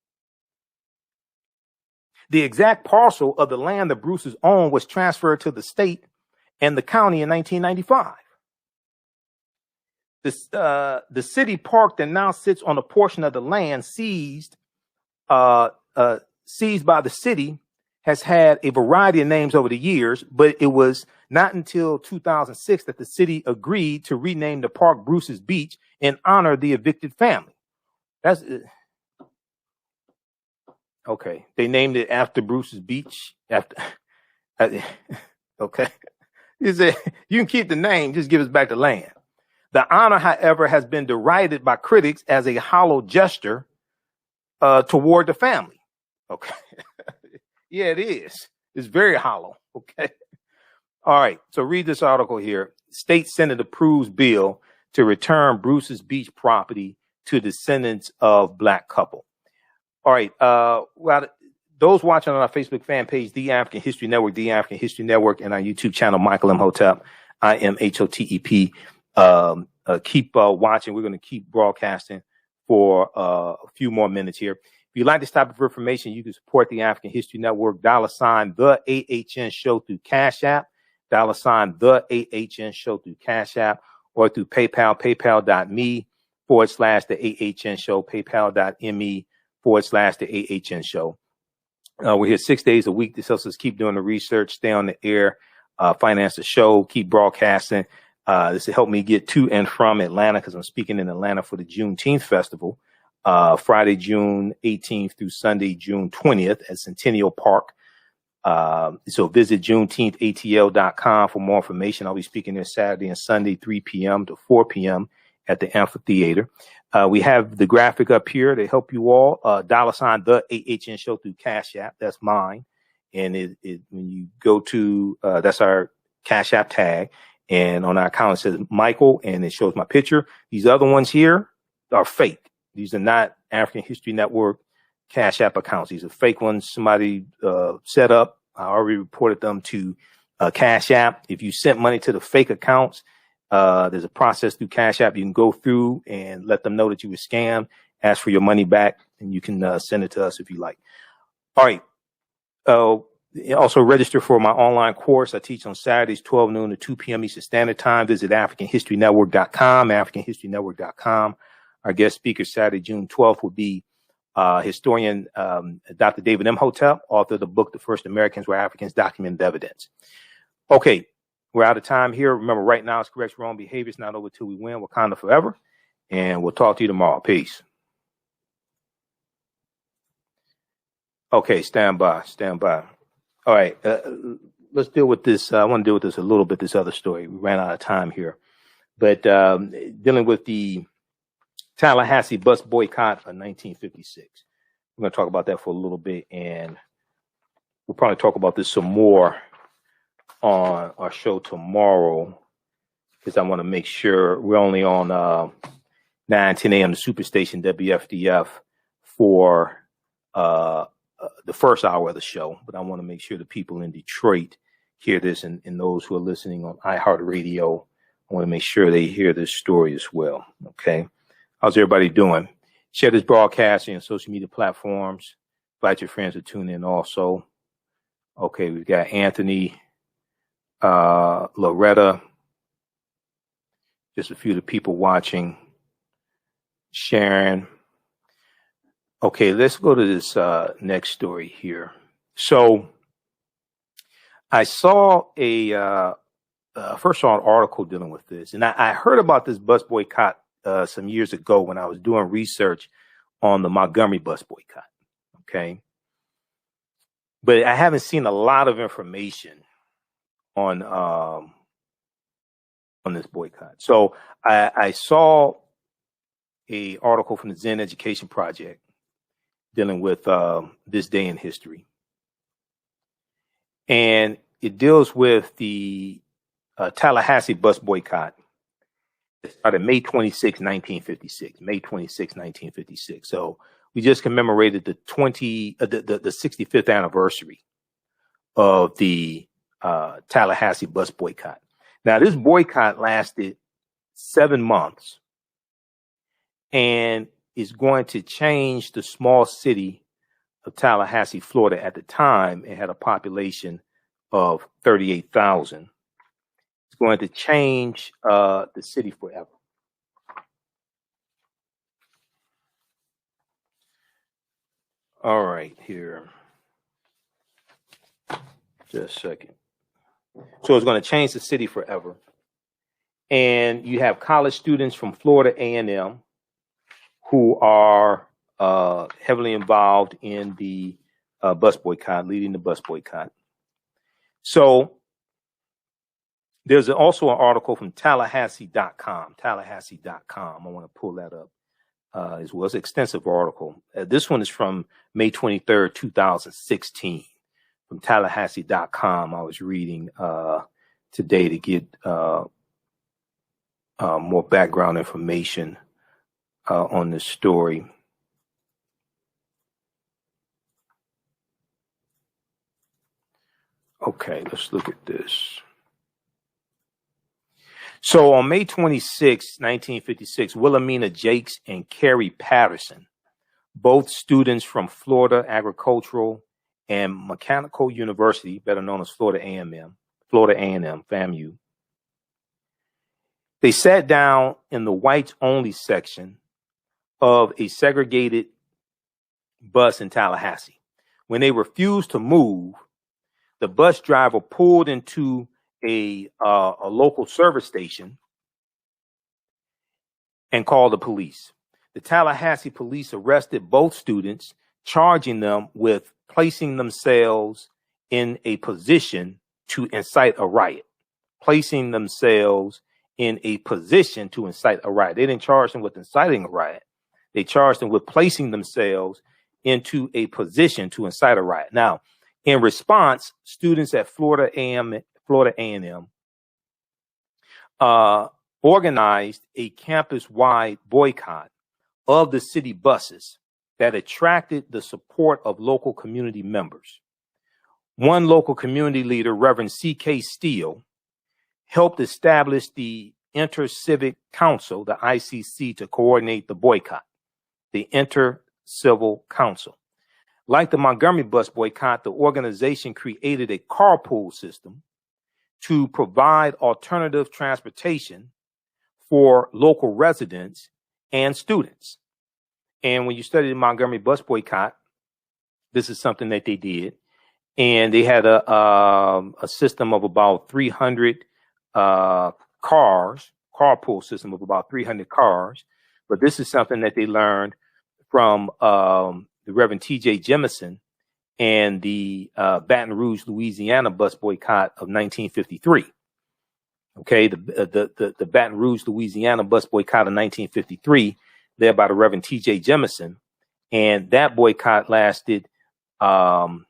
The exact parcel of the land the Bruces owned was transferred to the state and the county in 1995. The city park that now sits on a portion of the land seized by the city has had a variety of names over the years, but it was not until 2006 that the city agreed to rename the park Bruce's Beach and honor the evicted family. That's okay. They named it after Bruce's Beach. Okay. He said, you can keep the name, just give us back the land. The honor, however, has been derided by critics as a hollow gesture toward the family. Okay. Yeah, it is. It's very hollow. Okay. All right. So read this article here. State Senate approves bill to return Bruce's Beach property to descendants of black couple. All right. Well, those watching on our Facebook fan page, The African History Network, The African History Network, and our YouTube channel, Michael Imhotep, IMHOTEP. Keep watching. We're going to keep broadcasting for a few more minutes here. If you'd like this type of information, you can support the African History Network, $ the AHN Show through Cash App, $ the AHN Show through Cash App, or through PayPal, paypal.me/the AHN Show, paypal.me/the AHN Show. We're here 6 days a week. This helps us keep doing the research, stay on the air, finance the show, keep broadcasting. This will help me get to and from Atlanta because I'm speaking in Atlanta for the Juneteenth Festival, Friday, June 18th through Sunday, June 20th at Centennial Park. So visit JuneteenthATL.com for more information. I'll be speaking there Saturday and Sunday, 3 p.m. to 4 p.m. at the amphitheater. We have the graphic up here to help you all. $ the AHN Show through Cash App. That's mine. And when you go to, that's our Cash App tag. And on our account, it says Michael, and it shows my picture. These other ones here are fake. These are not African History Network Cash App accounts. These are fake ones somebody set up. I already reported them to Cash App. If you sent money to the fake accounts, there's a process through Cash App. You can go through and let them know that you were scammed, ask for your money back, and you can send it to us if you like. All right. Also register for my online course. I teach on Saturdays, 12 noon to 2 p.m. Eastern Standard Time. Visit AfricanHistoryNetwork.com, AfricanHistoryNetwork.com. Our guest speaker Saturday, June 12th, will be historian Dr. David Imhotep, author of the book, The First Americans Were Africans, Documented Evidence. Okay, we're out of time here. Remember, right now it's correct wrong behavior. It's not over till we win. Wakanda forever. And we'll talk to you tomorrow. Peace. Okay, stand by. All right, let's deal with this. I want to deal with this a little bit, this other story. We ran out of time here. But dealing with the Tallahassee Bus Boycott of 1956. We're going to talk about that for a little bit, and we'll probably talk about this some more on our show tomorrow, because I want to make sure we're only on 9-10 a.m. the Superstation WFDF for the first hour of the show, but I want to make sure the people in Detroit hear this, and those who are listening on iHeartRadio, I want to make sure they hear this story as well. Okay. How's everybody doing? Share this broadcast on social media platforms. Invite your friends to tune in also. Okay. We've got Anthony, Loretta, just a few of the people watching. Sharon. Okay, let's go to this next story here. So I saw first saw an article dealing with this, and I heard about this bus boycott some years ago when I was doing research on the Montgomery bus boycott. Okay, but I haven't seen a lot of information on this boycott. So I saw a article from the Zen Education Project dealing with this day in history. And it deals with the Tallahassee bus boycott. It started May 26, 1956. May 26, 1956. So we just commemorated the 65th anniversary of the Tallahassee bus boycott. Now, this boycott lasted 7 months and is going to change the small city of Tallahassee, Florida. At the time, it had a population of 38,000. It's going to change the city forever. All right, here. Just a second. So it's going to change the city forever. And you have college students from Florida A&M who are heavily involved in the bus boycott, leading the bus boycott. So there's also an article from Tallahassee.com. Tallahassee.com. I want to pull that up as well. It's an extensive article. This one is from May 23rd, 2016. From Tallahassee.com. I was reading today to get more background information on this story. Okay, let's look at this. So on May 26, 1956, Wilhelmina Jakes and Carrie Patterson, both students from Florida Agricultural and Mechanical University, better known as Florida A&M, FAMU, they sat down in the whites-only section of a segregated bus in Tallahassee. When they refused to move, the bus driver pulled into a local service station and called the police. The Tallahassee police arrested both students, charging them with placing themselves in a position to incite a riot. Placing themselves in a position to incite a riot. They didn't charge them with inciting a riot. They charged them with placing themselves into a position to incite a riot. Now, in response, students at Florida A&M organized a campus-wide boycott of the city buses that attracted the support of local community members. One local community leader, Reverend C.K. Steele, helped establish the Inter-Civic Council, the ICC, to coordinate the boycott, the Inter-Civil Council. Like the Montgomery bus boycott, the organization created a carpool system to provide alternative transportation for local residents and students. And when you study the Montgomery bus boycott, this is something that they did. And they had a system of about 300 cars, carpool system of about 300 cars. But this is something that they learned from the Reverend T.J. Jemison and the Baton Rouge, Louisiana bus boycott of 1953. Okay, the Baton Rouge, Louisiana bus boycott of 1953, led by the Reverend T.J. Jemison. And that boycott lasted 8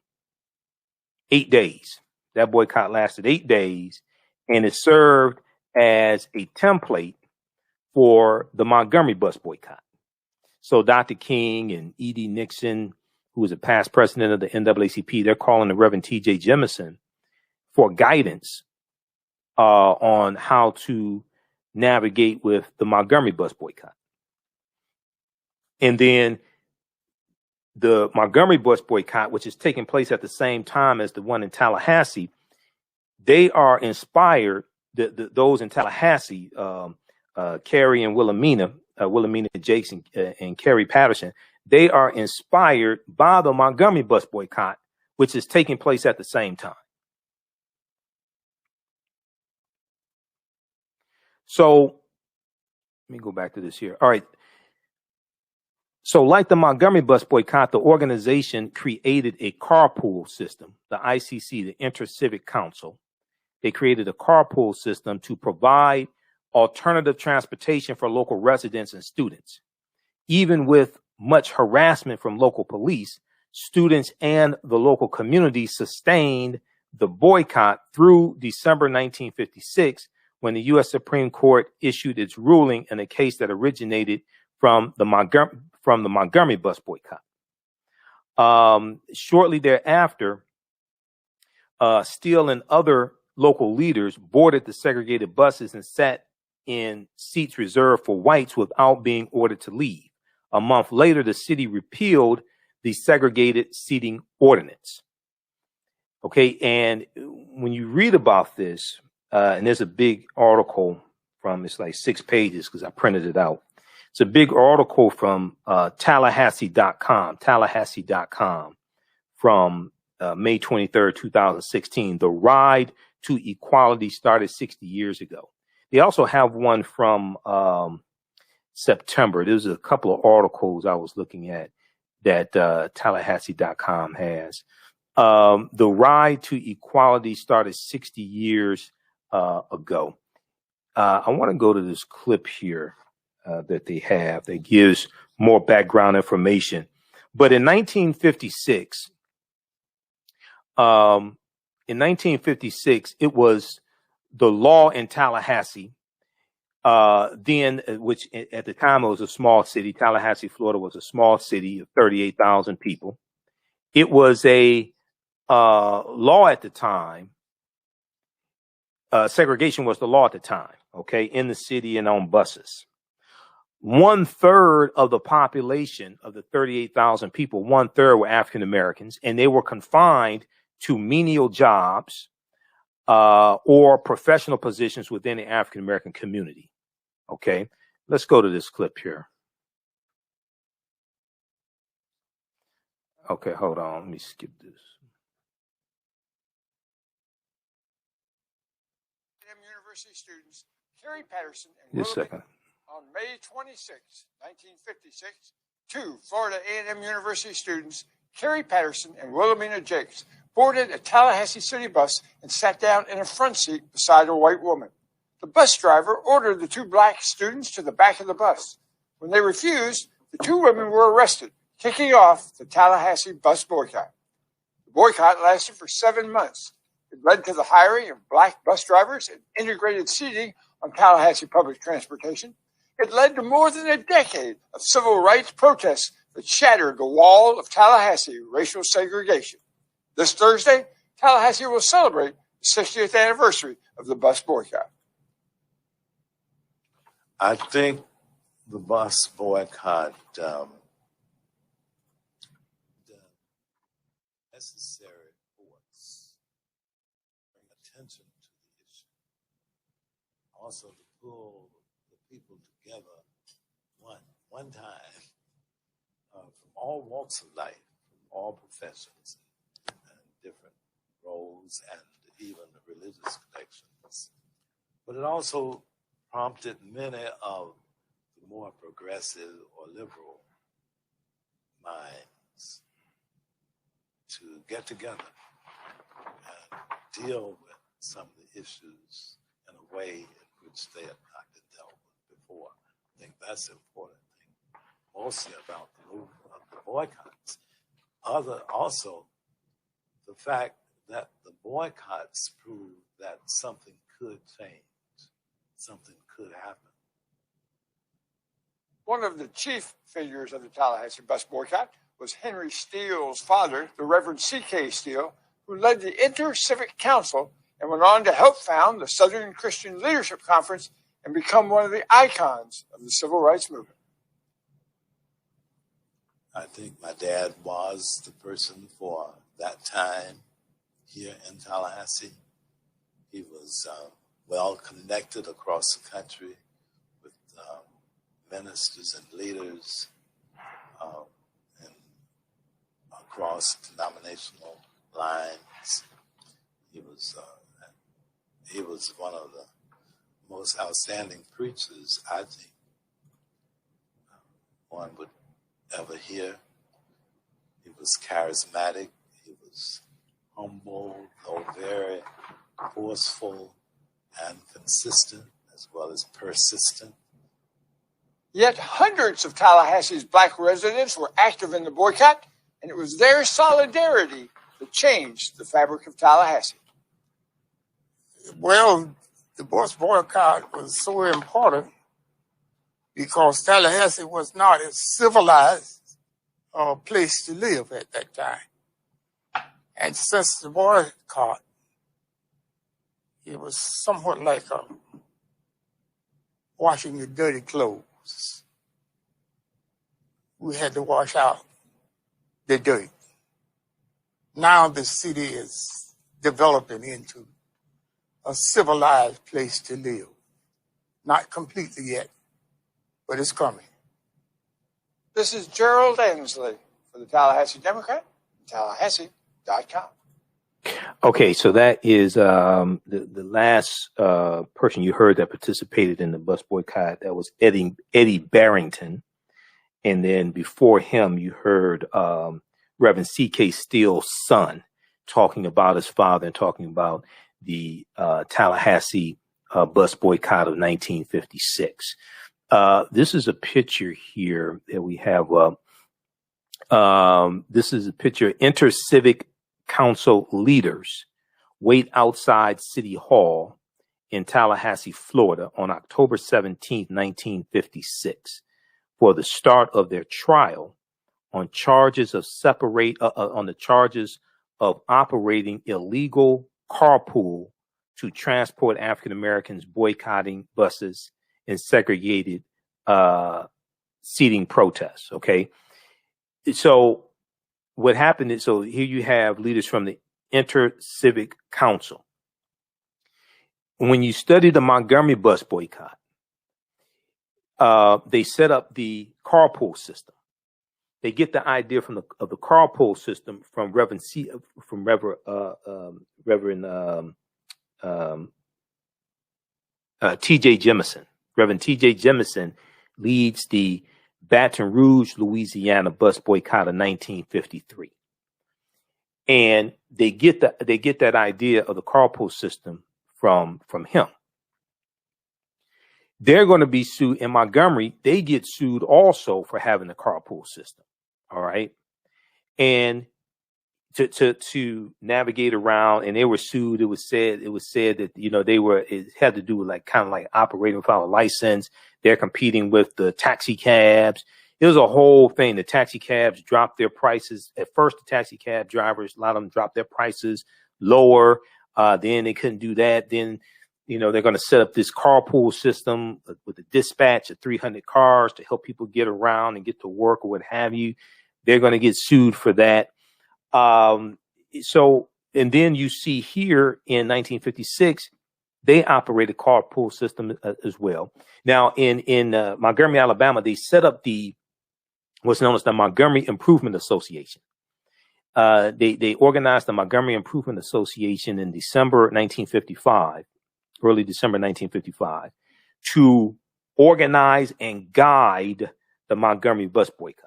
days. That boycott lasted 8 days, and it served as a template for the Montgomery bus boycott. So Dr. King and E.D. Nixon, who was a past president of the NAACP, they're calling the Reverend T.J. Jemison for guidance on how to navigate with the Montgomery bus boycott. And then the Montgomery bus boycott, which is taking place at the same time as the one in Tallahassee, they are inspired, those in Tallahassee, Carrie and Wilhelmina Jakes and Carrie Patterson, they are inspired by the Montgomery bus boycott, which is taking place at the same time. So let me go back to this here. All right. So like the Montgomery bus boycott, the organization created a carpool system, the ICC, the Inter-Civic Council. They created a carpool system to provide alternative transportation for local residents and students. Even with much harassment from local police, students and the local community sustained the boycott through December 1956, when the U.S. Supreme Court issued its ruling in a case that originated from the Montgomery bus boycott. Shortly thereafter, Steele and other local leaders boarded the segregated buses and sat in seats reserved for whites without being ordered to leave. A month later, the city repealed the segregated seating ordinance. Okay, and when you read about this, and there's a big article from, it's like 6 pages because I printed it out. It's a big article from Tallahassee.com from May 23rd, 2016. The ride to equality started 60 years ago. They also have one from September. There's a couple of articles I was looking at that Tallahassee.com has. The ride to equality started 60 years ago. I want to go to this clip here that they have that gives more background information. But in 1956, it was the law in Tallahassee, then, which at the time it was a small city. Tallahassee, Florida was a small city of 38,000 people. It was a law at the time. Segregation was the law at the time, okay, in the city and on buses. 1/3 of the population of the 38,000 people, 1/3 were African Americans, and they were confined to menial jobs or professional positions within the African American community. Okay, let's go to this clip here. Okay, hold on. Let me skip this. University students Carrie Patterson and Just a second. On May 26, 1956, two Florida A&M University students, Carrie Patterson and Wilhelmina Jakes, boarded a Tallahassee city bus and sat down in a front seat beside a white woman. The bus driver ordered the two black students to the back of the bus. When they refused, the two women were arrested, kicking off the Tallahassee bus boycott. The boycott lasted for 7 months. It led to the hiring of black bus drivers and integrated seating on Tallahassee public transportation. It led to more than a decade of civil rights protests that shattered the wall of Tallahassee racial segregation. This Thursday, Tallahassee will celebrate the 60th anniversary of the bus boycott. I think the bus boycott necessary force bring attention to the issue. Also to pull the people together one time from all walks of life, from all professions and different roles and even religious connections. But it also prompted many of the more progressive or liberal minds to get together and deal with some of the issues in a way in which they had not been dealt with before. I think that's the important thing, mostly about the movement of the boycotts. Also, the fact that the boycotts prove that something could change, something could happen. One of the chief figures of the Tallahassee bus boycott was Henry Steele's father, the Reverend C.K. Steele, who led the Inter-Civic Council and went on to help found the Southern Christian Leadership Conference and become one of the icons of the civil rights movement. I think my dad was the person for that time here in Tallahassee. He was well connected across the country with ministers and leaders and across denominational lines. He was one of the most outstanding preachers, I think, one would ever hear. He was charismatic. He was humble, though very forceful and consistent, as well as persistent. Yet hundreds of Tallahassee's black residents were active in the boycott, and it was their solidarity that changed the fabric of Tallahassee. Well, the bus boycott was so important because Tallahassee was not a civilized place to live at that time. And since the boycott, it was somewhat like washing your dirty clothes. We had to wash out the dirt. Now the city is developing into a civilized place to live. Not completely yet, but it's coming. This is Gerald Ansley for the Tallahassee Democrat, Tallahassee.com. Okay, so that is the last person you heard that participated in the bus boycott. That was Eddie Barrington. And then before him, you heard Reverend C.K. Steele's son talking about his father and talking about the Tallahassee bus boycott of 1956. This is a picture here that we have. This is a picture. Inter-Civic Council leaders wait outside City Hall in Tallahassee, Florida on October 17, 1956 for the start of their trial on charges of of operating illegal carpool to transport African Americans, boycotting buses and segregated seating protests. Okay. So what happened is, so here you have leaders from the Inter-Civic Council. When you study the Montgomery bus boycott, they set up the carpool system. They get the idea of the carpool system from Reverend T.J. Jemison. Reverend T.J. Jemison leads the Baton Rouge, Louisiana bus boycott of 1953, and they get that idea of the carpool system from him. They're going to be sued in Montgomery. They get sued also for having a carpool system. All right. And to navigate around, and they were sued. It was said that, it had to do with kind of like operating without a license. They're competing with the taxi cabs. It was a whole thing. The taxi cabs dropped their prices. At first, the taxi cab drivers, a lot of them dropped their prices lower. Then they couldn't do that. Then, they're going to set up this carpool system with a dispatch of 300 cars to help people get around and get to work or what have you. They're going to get sued for that. And then you see here in 1956, they operate a carpool system as well. Now in Montgomery, Alabama, they set up what's known as the Montgomery Improvement Association. They organized the Montgomery Improvement Association in early December 1955, to organize and guide the Montgomery bus boycott.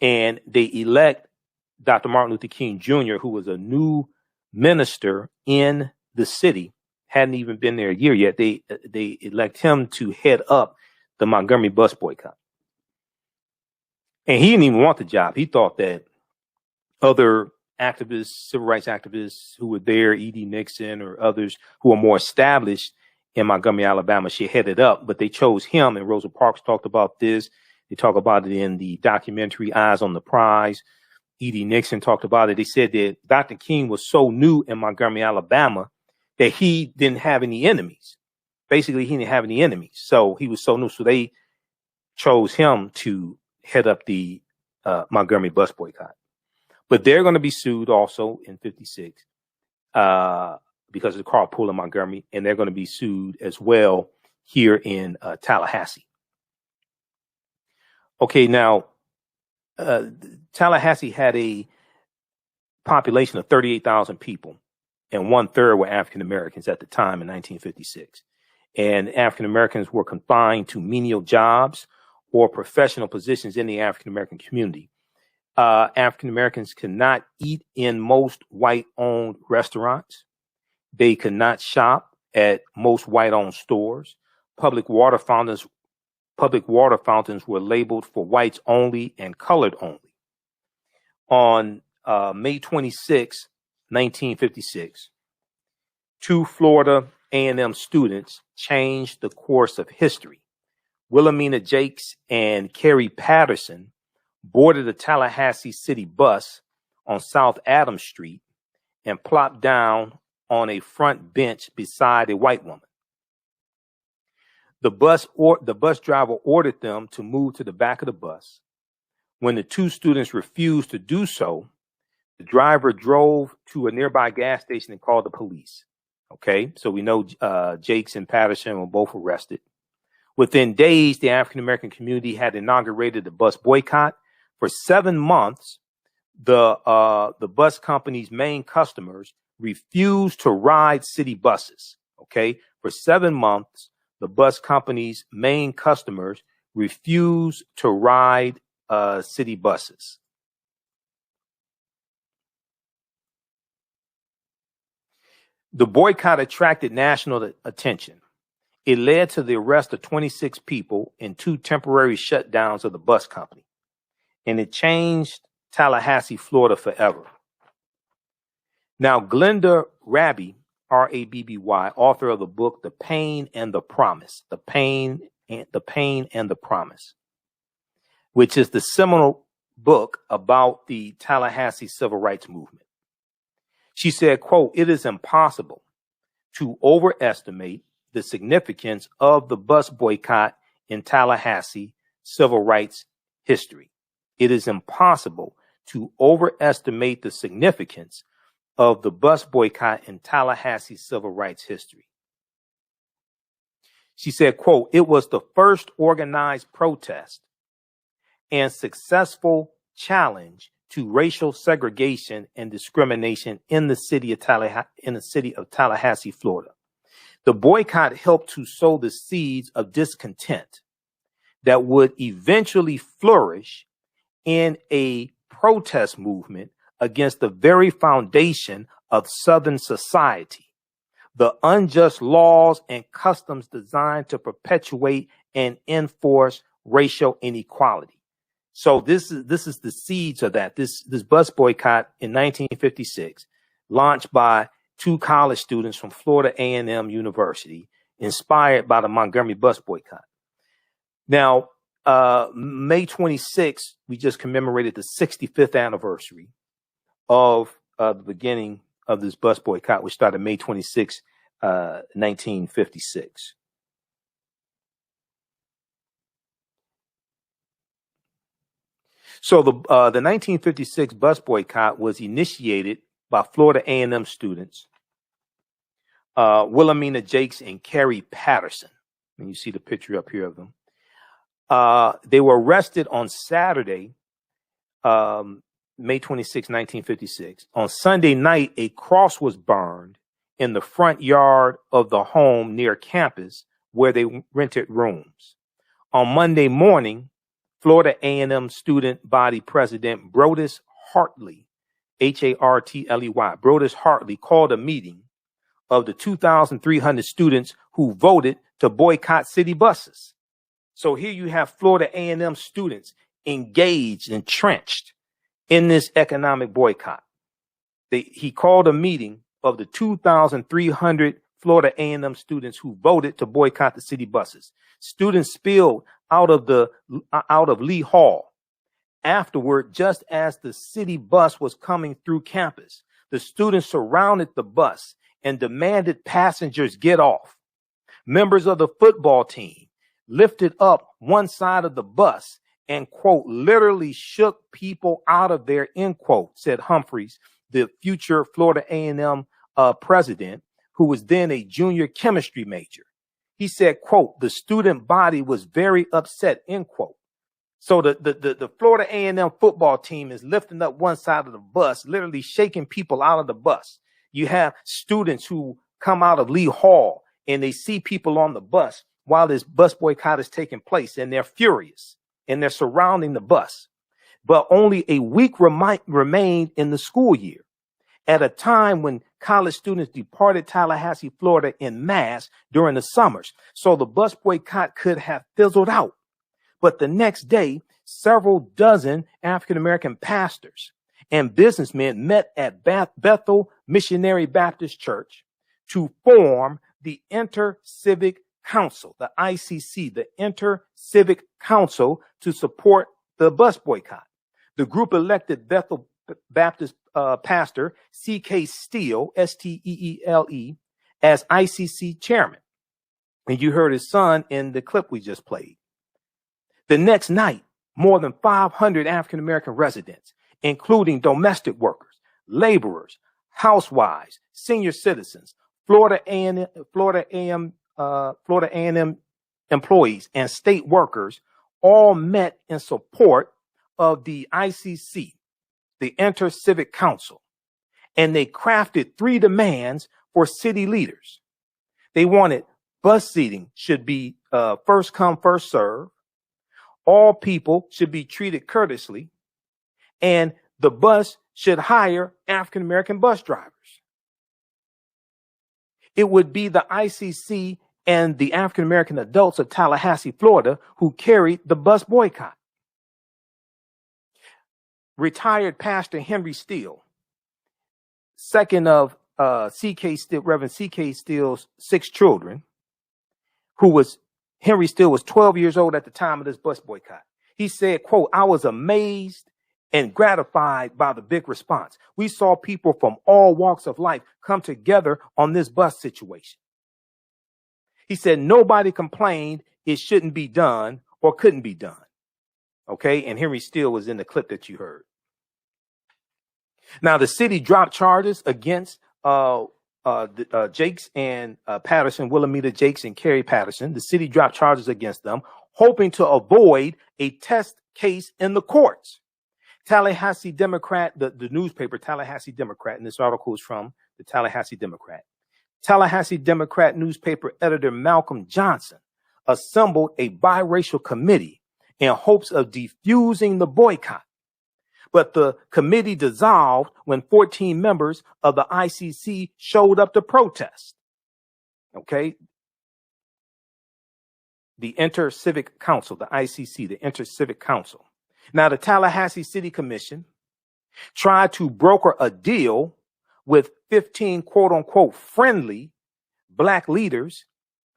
And they elect Dr. Martin Luther King Jr., who was a new minister in the city, hadn't even been there a year yet. They elect him to head up the Montgomery bus boycott. And he didn't even want the job. He thought that other activists, civil rights activists who were there, E.D. Nixon or others who are more established in Montgomery, Alabama, should head it up. But they chose him, and Rosa Parks talked about this. They talk about it in the documentary Eyes on the Prize. E.D. Nixon talked about it. They said that Dr. King was so new in Montgomery, Alabama, that he didn't have any enemies. Basically, he didn't have any enemies. So he was so new. So they chose him to head up the Montgomery bus boycott. But they're going to be sued also in 56 because of the carpool in Montgomery, and they're going to be sued as well here in Tallahassee. Okay, now Tallahassee had a population of 38,000 people, and 1/3 were African Americans at the time in 1956. And African Americans were confined to menial jobs or professional positions in the African American community. African Americans could not eat in most white-owned restaurants. They could not shop at most white-owned stores. Public water fountains were labeled for whites only and colored only. On May 26, 1956, 2 Florida A&M students changed the course of history. Wilhelmina Jakes and Carrie Patterson boarded a Tallahassee city bus on South Adams Street and plopped down on a front bench beside a white woman. The bus driver ordered them to move to the back of the bus. When the 2 students refused to do so, the driver drove to a nearby gas station and called the police. Okay, so we know Jakes and Patterson were both arrested. Within days, the African American community had inaugurated the bus boycott. For 7 months, the bus company's main customers refused to ride city buses. Okay, for 7 months, the bus company's main customers refused to ride city buses. The boycott attracted national attention. It led to the arrest of 26 people and 2 temporary shutdowns of the bus company. And it changed Tallahassee, Florida forever. Now, Glenda Rabby, R-A-B-B-Y, author of the book, The Pain and the Promise, The Pain and the Promise, which is the seminal book about the Tallahassee civil rights movement. She said, quote, "It is impossible to overestimate the significance of the bus boycott in Tallahassee civil rights history. It is impossible to overestimate the significance of the bus boycott in Tallahassee civil rights history." She said, quote, "It was the first organized protest and successful challenge to racial segregation and discrimination in the city of Tallahassee, Florida. The boycott helped to sow the seeds of discontent that would eventually flourish in a protest movement against the very foundation of Southern society, the unjust laws and customs designed to perpetuate and enforce racial inequality." So this is the seeds of that. This bus boycott in 1956, launched by two college students from Florida A&M University, inspired by the Montgomery bus boycott. Now, May 26th, we just commemorated the 65th anniversary of the beginning of this bus boycott, which started May 26, 1956. So the 1956 bus boycott was initiated by Florida A&M students, Wilhelmina Jakes and Carrie Patterson. And you see the picture up here of them. They were arrested on Saturday, May 26, 1956. On Sunday night, a cross was burned in the front yard of the home near campus where they rented rooms. On Monday morning, Florida A&M student body president Brodus Hartley, Hartley, Brodus Hartley, called a meeting of the 2,300 students who voted to boycott city buses. So here you have Florida A&M students engaged, entrenched in this economic boycott. He called a meeting of the 2,300 Florida A&M students who voted to boycott the city buses. Students spilled out of Lee Hall. Afterward, just as the city bus was coming through campus, the students surrounded the bus and demanded passengers get off. Members of the football team lifted up one side of the bus and, quote, literally shook people out of there, end quote, said Humphreys, the future Florida A&M president, who was then a junior chemistry major. He said, quote, "The student body was very upset," end quote. So the Florida A&M football team is lifting up one side of the bus, literally shaking people out of the bus. You have students who come out of Lee Hall and they see people on the bus while this bus boycott is taking place, and they're furious and they're surrounding the bus. But only a week remained in the school year, at a time when college students departed Tallahassee, Florida in mass during the summers. So the bus boycott could have fizzled out. But the next day, several dozen African-American pastors and businessmen met at Bethel Missionary Baptist Church to form the Inter-Civic Council, the ICC, the Inter-Civic Council, to support the bus boycott. The group elected Bethel Baptist pastor C.K. Steele, Steele, as ICC chairman. And you heard his son in the clip we just played. The next night, more than 500 African-American residents, including domestic workers, laborers, housewives, senior citizens, Florida A&M employees, and state workers, all met in support of the ICC, the Inter-Civic Council, and they crafted 3 demands for city leaders. They wanted bus seating should be first come, first serve. All people should be treated courteously, and the bus should hire African-American bus drivers. It would be the ICC and the African-American adults of Tallahassee, Florida, who carried the bus boycott. Retired Pastor Henry Steele, second of Reverend C.K. Steele's 6 children, Henry Steele was 12 years old at the time of this bus boycott. He said, quote, "I was amazed and gratified by the big response. We saw people from all walks of life come together on this bus situation. He said nobody complained it shouldn't be done or couldn't be done. Okay, and Henry Steele was in the clip that you heard. Now, the city dropped charges against Jakes and Patterson, Wilhelmina Jakes and Carrie Patterson. The city dropped charges against them, hoping to avoid a test case in the courts. Tallahassee Democrat, the newspaper Tallahassee Democrat, and this article is from the Tallahassee Democrat. Tallahassee Democrat newspaper editor Malcolm Johnson assembled a biracial committee in hopes of defusing the boycott. But the committee dissolved when 14 members of the ICC showed up to protest. Okay. The Inter-Civic Council, the ICC, the Inter-Civic Council. Now, the Tallahassee City Commission tried to broker a deal with 15 quote unquote friendly black leaders,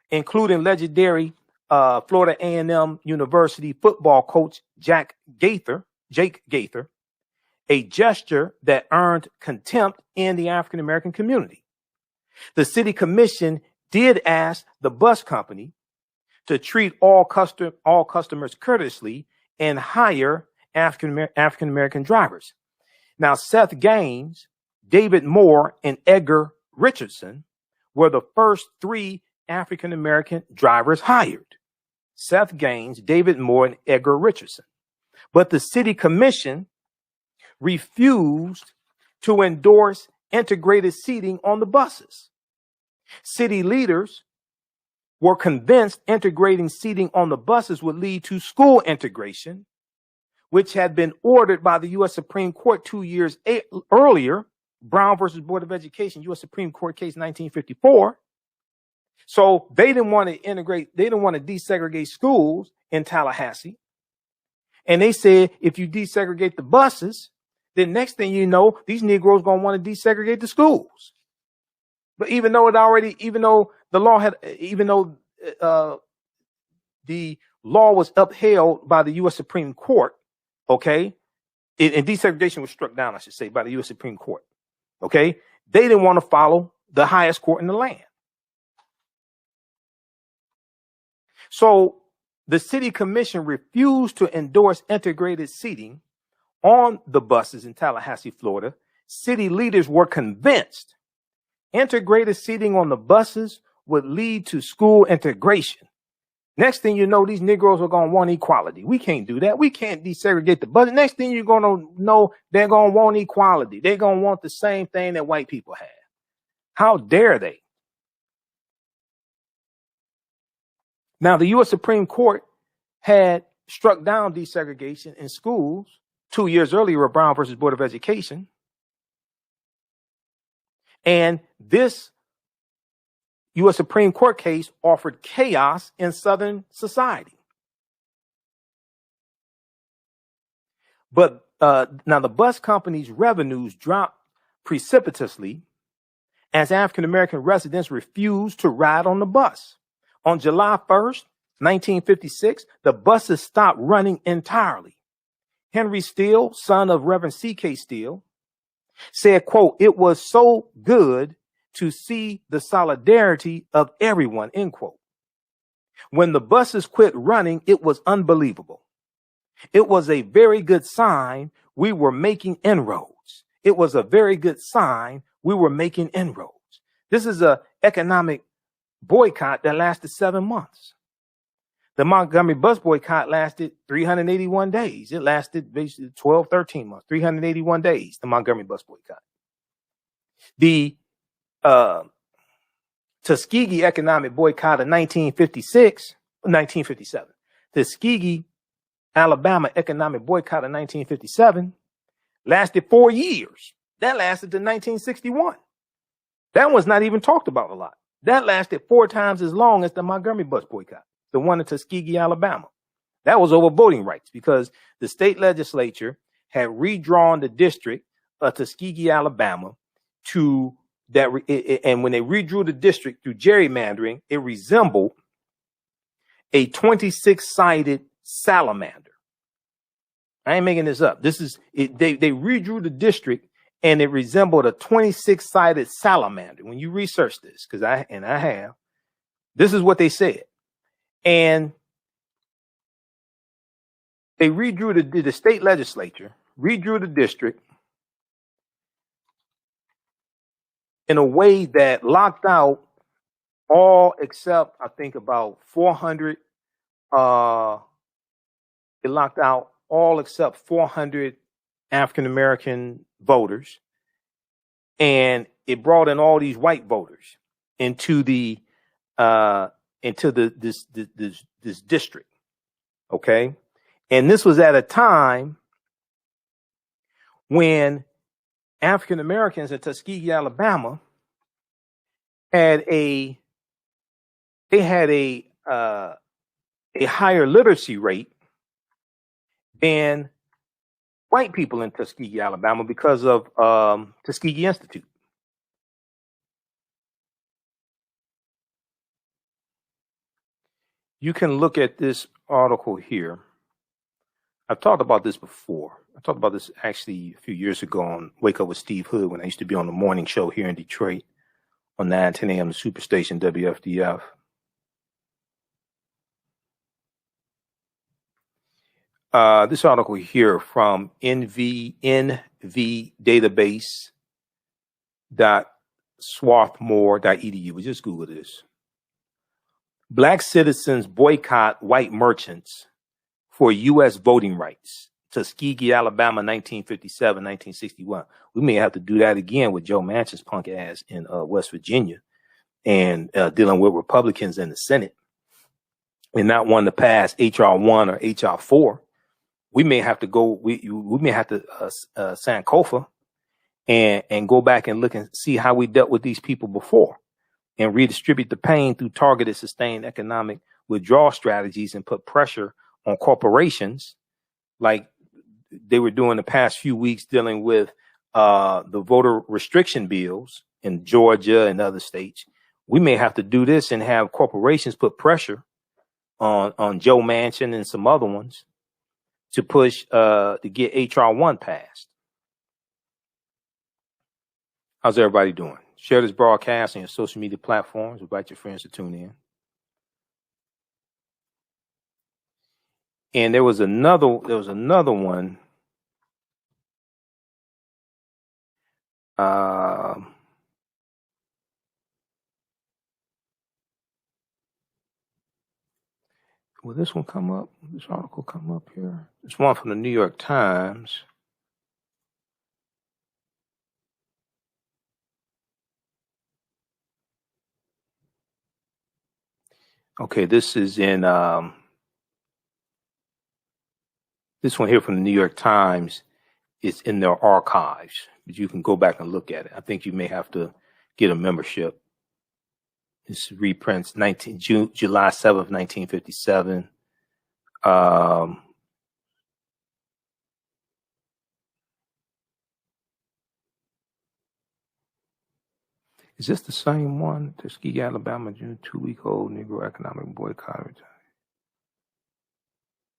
including legendary Florida A&M University football coach Jake Gaither, a gesture that earned contempt in the African American community. The city commission did ask the bus company to treat all customers courteously and hire African American drivers. Now, Seth Gaines, David Moore, and Edgar Richardson were the first 3 African American drivers hired. Seth Gaines, David Moore, and Edgar Richardson. But the city commission refused to endorse integrated seating on the buses. City leaders were convinced integrating seating on the buses would lead to school integration, which had been ordered by the U.S. Supreme Court 2 years earlier, Brown versus Board of Education, U.S. Supreme Court case 1954. So they didn't want to integrate, they didn't want to desegregate schools in Tallahassee. And they said, if you desegregate the buses, then next thing you know, these Negroes going to want to desegregate the schools. But even though the law was upheld by the U.S. Supreme Court, okay, and desegregation was struck down, I should say, by the U.S. Supreme Court, okay, they didn't want to follow the highest court in the land. So the city commission refused to endorse integrated seating on the buses in Tallahassee, Florida. City leaders were convinced integrated seating on the buses would lead to school integration. Next thing you know, these Negroes are going to want equality. We can't do that. We can't desegregate the bus. Next thing you're going to know, they're going to want equality. They're going to want the same thing that white people have. How dare they? Now, the U.S. Supreme Court had struck down desegregation in schools 2 years earlier with Brown versus Board of Education. And this U.S. Supreme Court case offered chaos in Southern society. But now the bus company's revenues dropped precipitously as African-American residents refused to ride on the bus. On July 1st, 1956, the buses stopped running entirely. Henry Steele, son of Reverend C.K. Steele, said, quote, "It was so good to see the solidarity of everyone," end quote. When the buses quit running, it was unbelievable. It was a very good sign we were making inroads. It was a very good sign we were making inroads. This is an economic boycott that lasted 7 months. The Montgomery bus boycott lasted 381 days. It lasted basically 12, 13 months, 381 days, the Montgomery bus boycott. The Tuskegee economic boycott of 1957, Tuskegee, Alabama economic boycott of 1957 lasted 4 years. That lasted to 1961. That was not even talked about a lot. That lasted 4 times as long as the Montgomery bus boycott, the one in Tuskegee, Alabama. That was over voting rights because the state legislature had redrawn the district of Tuskegee, Alabama to that. And when they redrew the district through gerrymandering, it resembled a 26-sided salamander. I ain't making this up. This is it. They redrew the district, and it resembled a 26-sided salamander. When you research this, because I have, this is what they said, and they redrew the state legislature, redrew the district in a way that locked out all except, I think, about 400. It locked out all except 400 African American voters, and it brought in all these white voters into this district. Okay, and this was at a time when African Americans in Tuskegee, Alabama, had a higher literacy rate than white people in Tuskegee, Alabama, because of Tuskegee Institute. You can look at this article here. I've talked about this before. I talked about this actually a few years ago on Wake Up with Steve Hood when I used to be on the morning show here in Detroit on 9:10 a.m. the Superstation WFDF. This article here from nvdatabase.swarthmore.edu. We just Google this. Black citizens boycott white merchants for U.S. voting rights. Tuskegee, Alabama, 1957, 1961. We may have to do that again with Joe Manchin's punk ass in West Virginia and dealing with Republicans in the Senate and not want to pass H.R. 1 or H.R. 4. We may have to go. We may have to Sankofa and go back and look and see how we dealt with these people before, and redistribute the pain through targeted, sustained economic withdrawal strategies and put pressure on corporations, like they were doing the past few weeks, dealing with the voter restriction bills in Georgia and other states. We may have to do this and have corporations put pressure on Joe Manchin and some other ones to push to get H.R. 1 passed. How's everybody doing? Share this broadcast on your social media platforms. Invite your friends to tune in. And there was another one. Will this one come up? This article come up here? This one from the New York Times. Okay, this is in this one here from the New York Times. It's in their archives, but you can go back and look at it. I think you may have to get a membership. This reprints July 7th, 1957. Is this the same one? Tuskegee, Alabama, June, 2-week-old Negro economic boycott.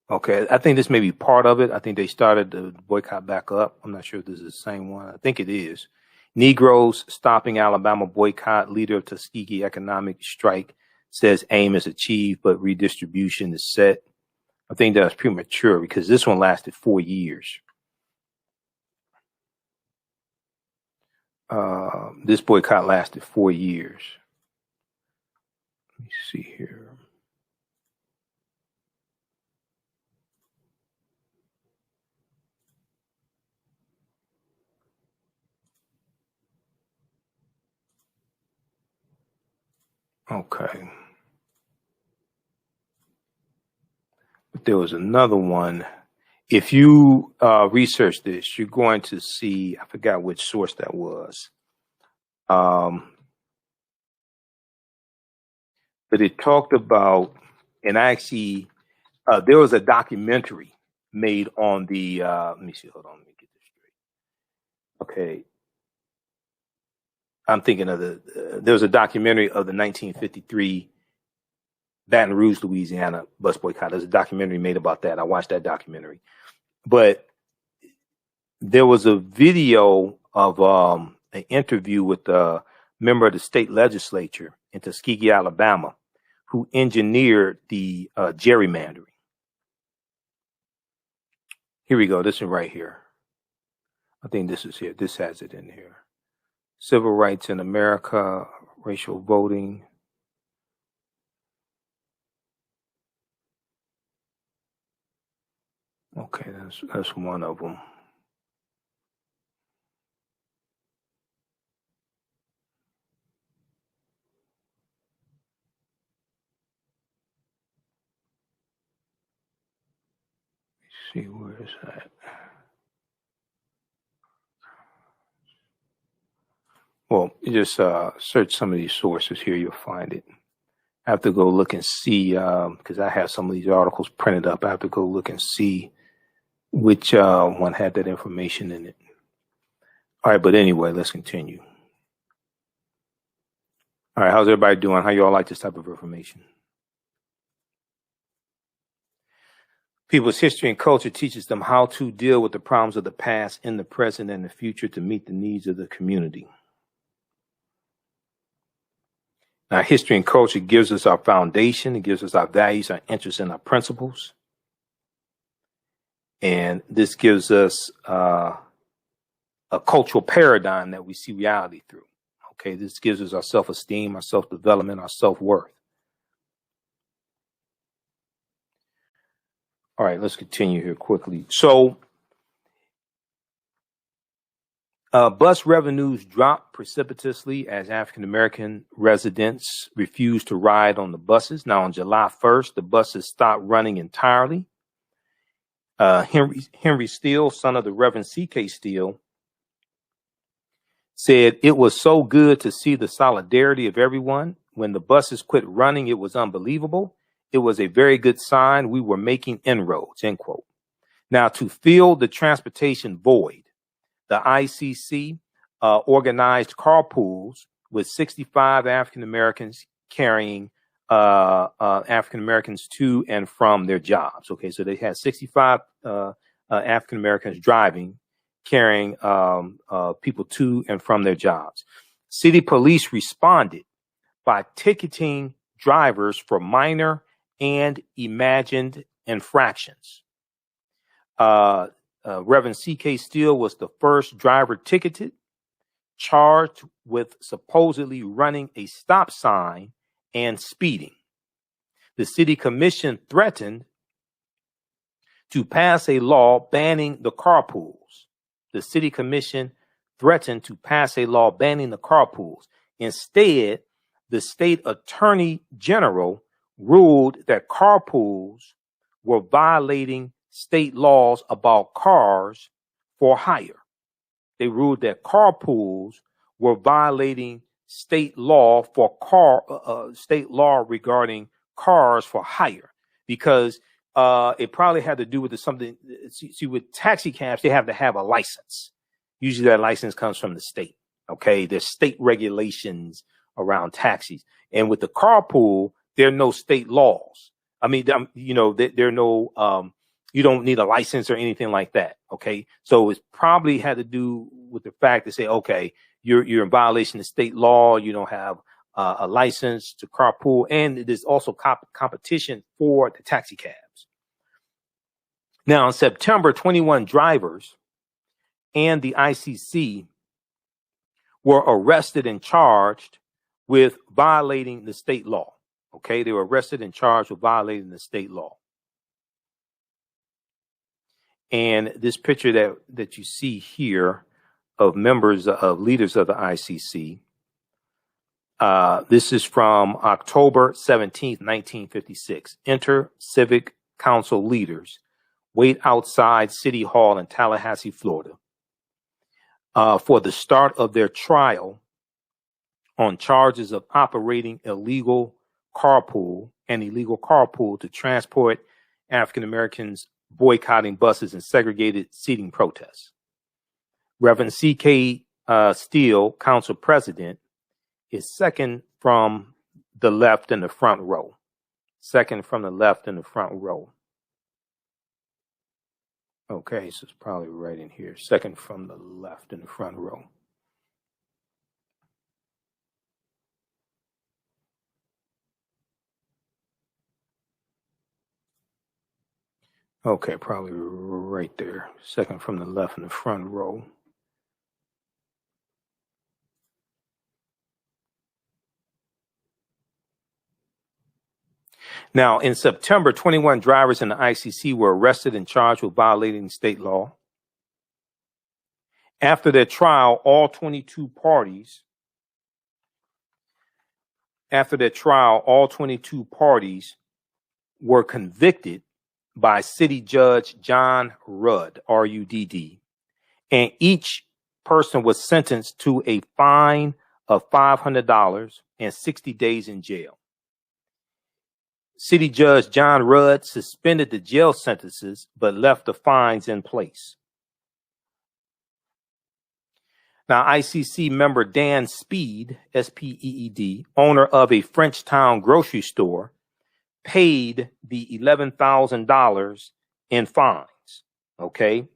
Okay, I think this may be part of it. I think they started the boycott back up. I'm not sure if this is the same one. I think it is. Negroes stopping Alabama boycott. Leader of Tuskegee economic strike says aim is achieved, but redistribution is set. I think that was premature because this one lasted 4 years. This boycott lasted 4 years. Let me see here. Okay. But there was another one. If you research this, you're going to see, I forgot which source that was. But it talked about, and actually, there was a documentary made on the, let me see, hold on, let me get this straight. Okay. I'm thinking of there was a documentary of the 1953 Baton Rouge, Louisiana bus boycott. There's a documentary made about that. I watched that documentary. But there was a video of an interview with a member of the state legislature in Tuskegee, Alabama, who engineered the gerrymandering. Here we go. This one right here. I think this is here. This has it in here. Civil rights in America, racial voting. Okay, that's one of them. Let's see, where is that? Well, you just search some of these sources here, you'll find it. I have to go look and see, because I have some of these articles printed up. I have to go look and see which one had that information in it. All right, but anyway, let's continue. All right, how's everybody doing? How you all like this type of information? People's history and culture teaches them how to deal with the problems of the past in the present and the future to meet the needs of the community. Now, history and culture gives us our foundation. It gives us our values, our interests, and our principles. And this gives us a cultural paradigm that we see reality through. Okay, this gives us our self-esteem, our self-development, our self-worth. All right, let's continue here quickly. So, bus revenues dropped precipitously as African-American residents refused to ride on the buses. Now, on July 1st, the buses stopped running entirely. Henry Steele, son of the Reverend C.K. Steele, said, "It was so good to see the solidarity of everyone. When the buses quit running, it was unbelievable. It was a very good sign we were making inroads," end quote. Now, to fill the transportation void, the ICC organized carpools with 65 African Americans carrying African Americans to and from their jobs. Okay, so they had 65 African Americans driving, carrying people to and from their jobs. City police responded by ticketing drivers for minor and imagined infractions. Reverend C.K. Steele was the first driver ticketed, charged with supposedly running a stop sign and speeding. The city commission threatened to pass a law banning the carpools. The city commission threatened to pass a law banning the carpools. Instead, the state attorney general ruled that carpools were violating state laws about cars for hire. They ruled that carpools were violating state law regarding cars for hire, because it probably had to do with something. See, with taxi cabs, they have to have a license. Usually that license comes from the state. Okay, there's state regulations around taxis, and with the carpool, there are no state laws. I mean, there are no. You don't need a license or anything like that. Okay, so it's probably had to do with the fact to say, okay, you're in violation of state law. You don't have a license to carpool, and there's also competition for the taxi cabs. Now, in September, 21 drivers and the ICC were arrested and charged with violating the state law. Okay, they were arrested and charged with violating the state law. And this picture that you see here of leaders of the ICC, this is from October 17th, 1956. Enter Civic Council leaders wait outside City Hall in Tallahassee, Florida, for the start of their trial on charges of operating illegal carpool to transport African Americans, boycotting buses, and segregated seating protests. Reverend C.K. Steele, council president, is second from the left in the front row. Second from the left in the front row. Okay, so it's probably right in here. Second from the left in the front row. Okay, probably right there. Second from the left in the front row. Now, in September, 21 drivers in the ICC were arrested and charged with violating state law. After their trial, all 22 parties were convicted by City Judge John Rudd, R-U-D-D, and each person was sentenced to a fine of $500 and 60 days in jail. City Judge John Rudd suspended the jail sentences but left the fines in place. Now, ICC member Dan Speed, S-P-E-E-D, owner of a Frenchtown grocery store, paid the $11,000 in fines. Okay.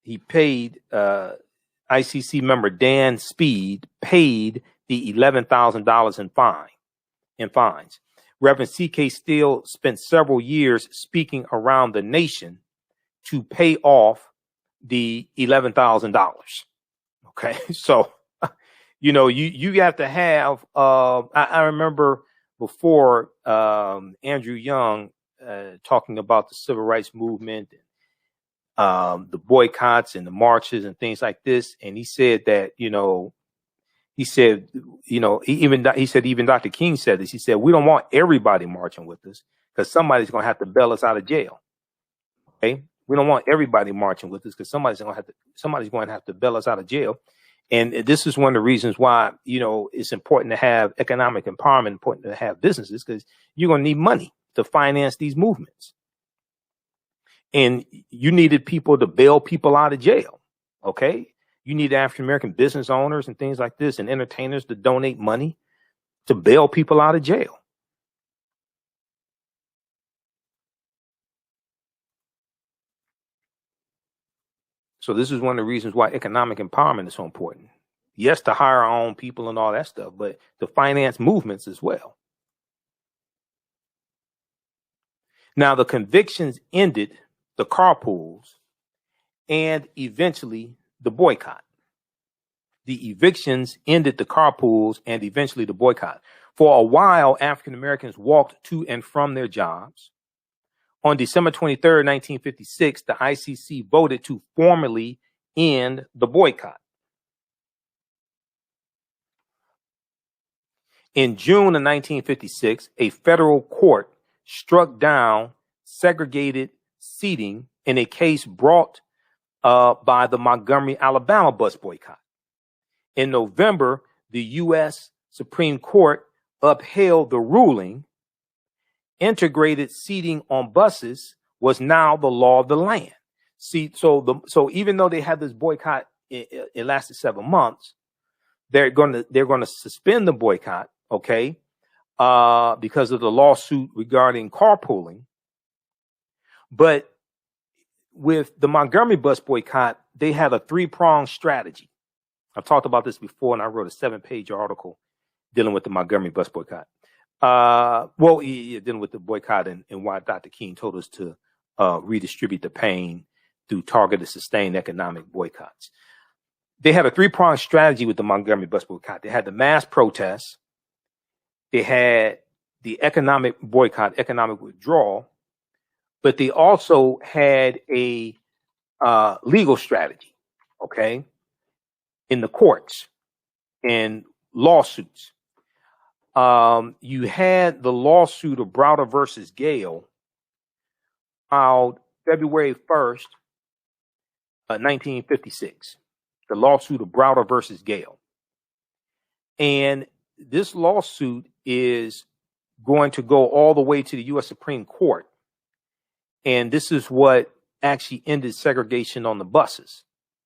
He paid, ICC member Dan Speed paid the $11,000 in fines. Reverend C.K. Steele spent several years speaking around the nation to pay off the $11,000. Okay. So, you know, you have to have, I remember before Andrew Young talking about the civil rights movement, the boycotts and the marches and things like this. And he said that, even Dr. King said this. He said, we don't want everybody marching with us because somebody's going to have to bail us out of jail. Okay. We don't want everybody marching with us because somebody's going to have to bail us out of jail. And this is one of the reasons why, it's important to have economic empowerment, important to have businesses, because you're going to need money to finance these movements. And you needed people to bail people out of jail. Okay. You need African-American business owners and things like this and entertainers to donate money to bail people out of jail. So this is one of the reasons why economic empowerment is so important. Yes, to hire our own people and all that stuff, but to finance movements as well. Now, the convictions ended the carpools and eventually the boycott. The evictions ended the carpools and eventually the boycott. For a while, African Americans walked to and from their jobs. On December 23rd, 1956, the ICC voted to formally end the boycott. In June of 1956, a federal court struck down segregated seating in a case brought by the Montgomery, Alabama bus boycott. In November, the U.S. Supreme Court upheld the ruling. Integrated seating on buses was now the law of the land. See, so even though they had this boycott, it lasted 7 months. They're going to suspend the boycott, okay, because of the lawsuit regarding carpooling. But with the Montgomery bus boycott, they had a 3-pronged strategy. I've talked about this before, and I wrote a 7-page article dealing with the Montgomery bus boycott. Dealing with the boycott and why Dr. King told us to redistribute the pain through targeted, sustained economic boycotts. They had a 3-pronged strategy with the Montgomery bus boycott. They had the mass protests, they had the economic boycott, economic withdrawal, but they also had a legal strategy, okay, in the courts and lawsuits. You had the lawsuit of Browder versus Gale filed February 1st, 1956. The lawsuit of Browder versus Gale. And this lawsuit is going to go all the way to the U.S. Supreme Court. And this is what actually ended segregation on the buses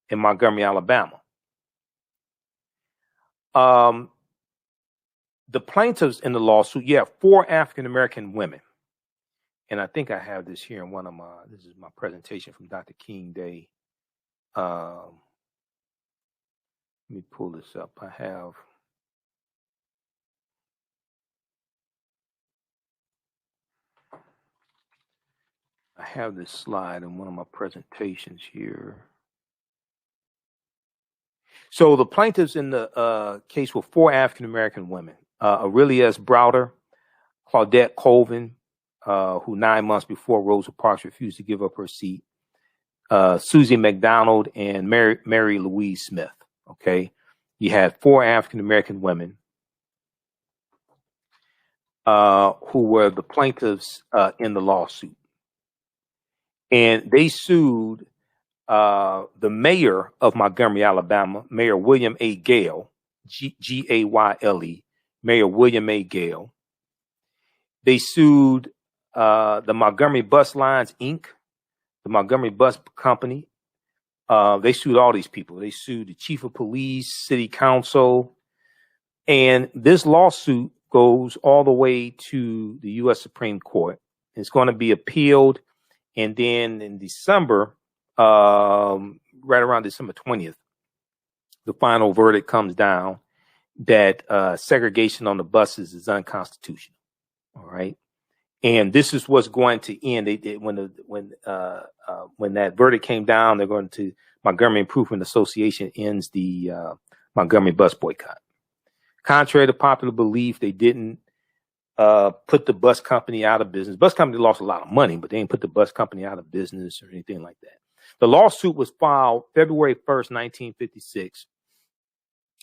in Montgomery, Alabama. The plaintiffs in the lawsuit, you have 4 African-American women. And I think I have this here in this is my presentation from Dr. King Day. Let me pull this up. I have this slide in one of my presentations here. So the plaintiffs in the case were 4 African-American women, Aurelia S. Browder, Claudette Colvin, who 9 months before Rosa Parks refused to give up her seat, Susie McDonald, and Mary Louise Smith. Okay. You had 4 African-American women who were the plaintiffs in the lawsuit. And they sued the mayor of Montgomery, Alabama, Mayor William A. Gale, Gayle, Mayor William A. Gale. They sued the Montgomery Bus Lines, Inc., the Montgomery Bus Company. They sued all these people. They sued the chief of police, city council. And this lawsuit goes all the way to the U.S. Supreme Court. It's going to be appealed. And then in December, right around December 20th, the final verdict comes down that segregation on the buses is unconstitutional. All right. And this is what's going to end. When that verdict came down, they're going to Montgomery Improvement Association ends the Montgomery bus boycott. Contrary to popular belief, they didn't put the bus company out of business. Bus company lost a lot of money, but they didn't put the bus company out of business or anything like that. The lawsuit was filed February 1st, 1956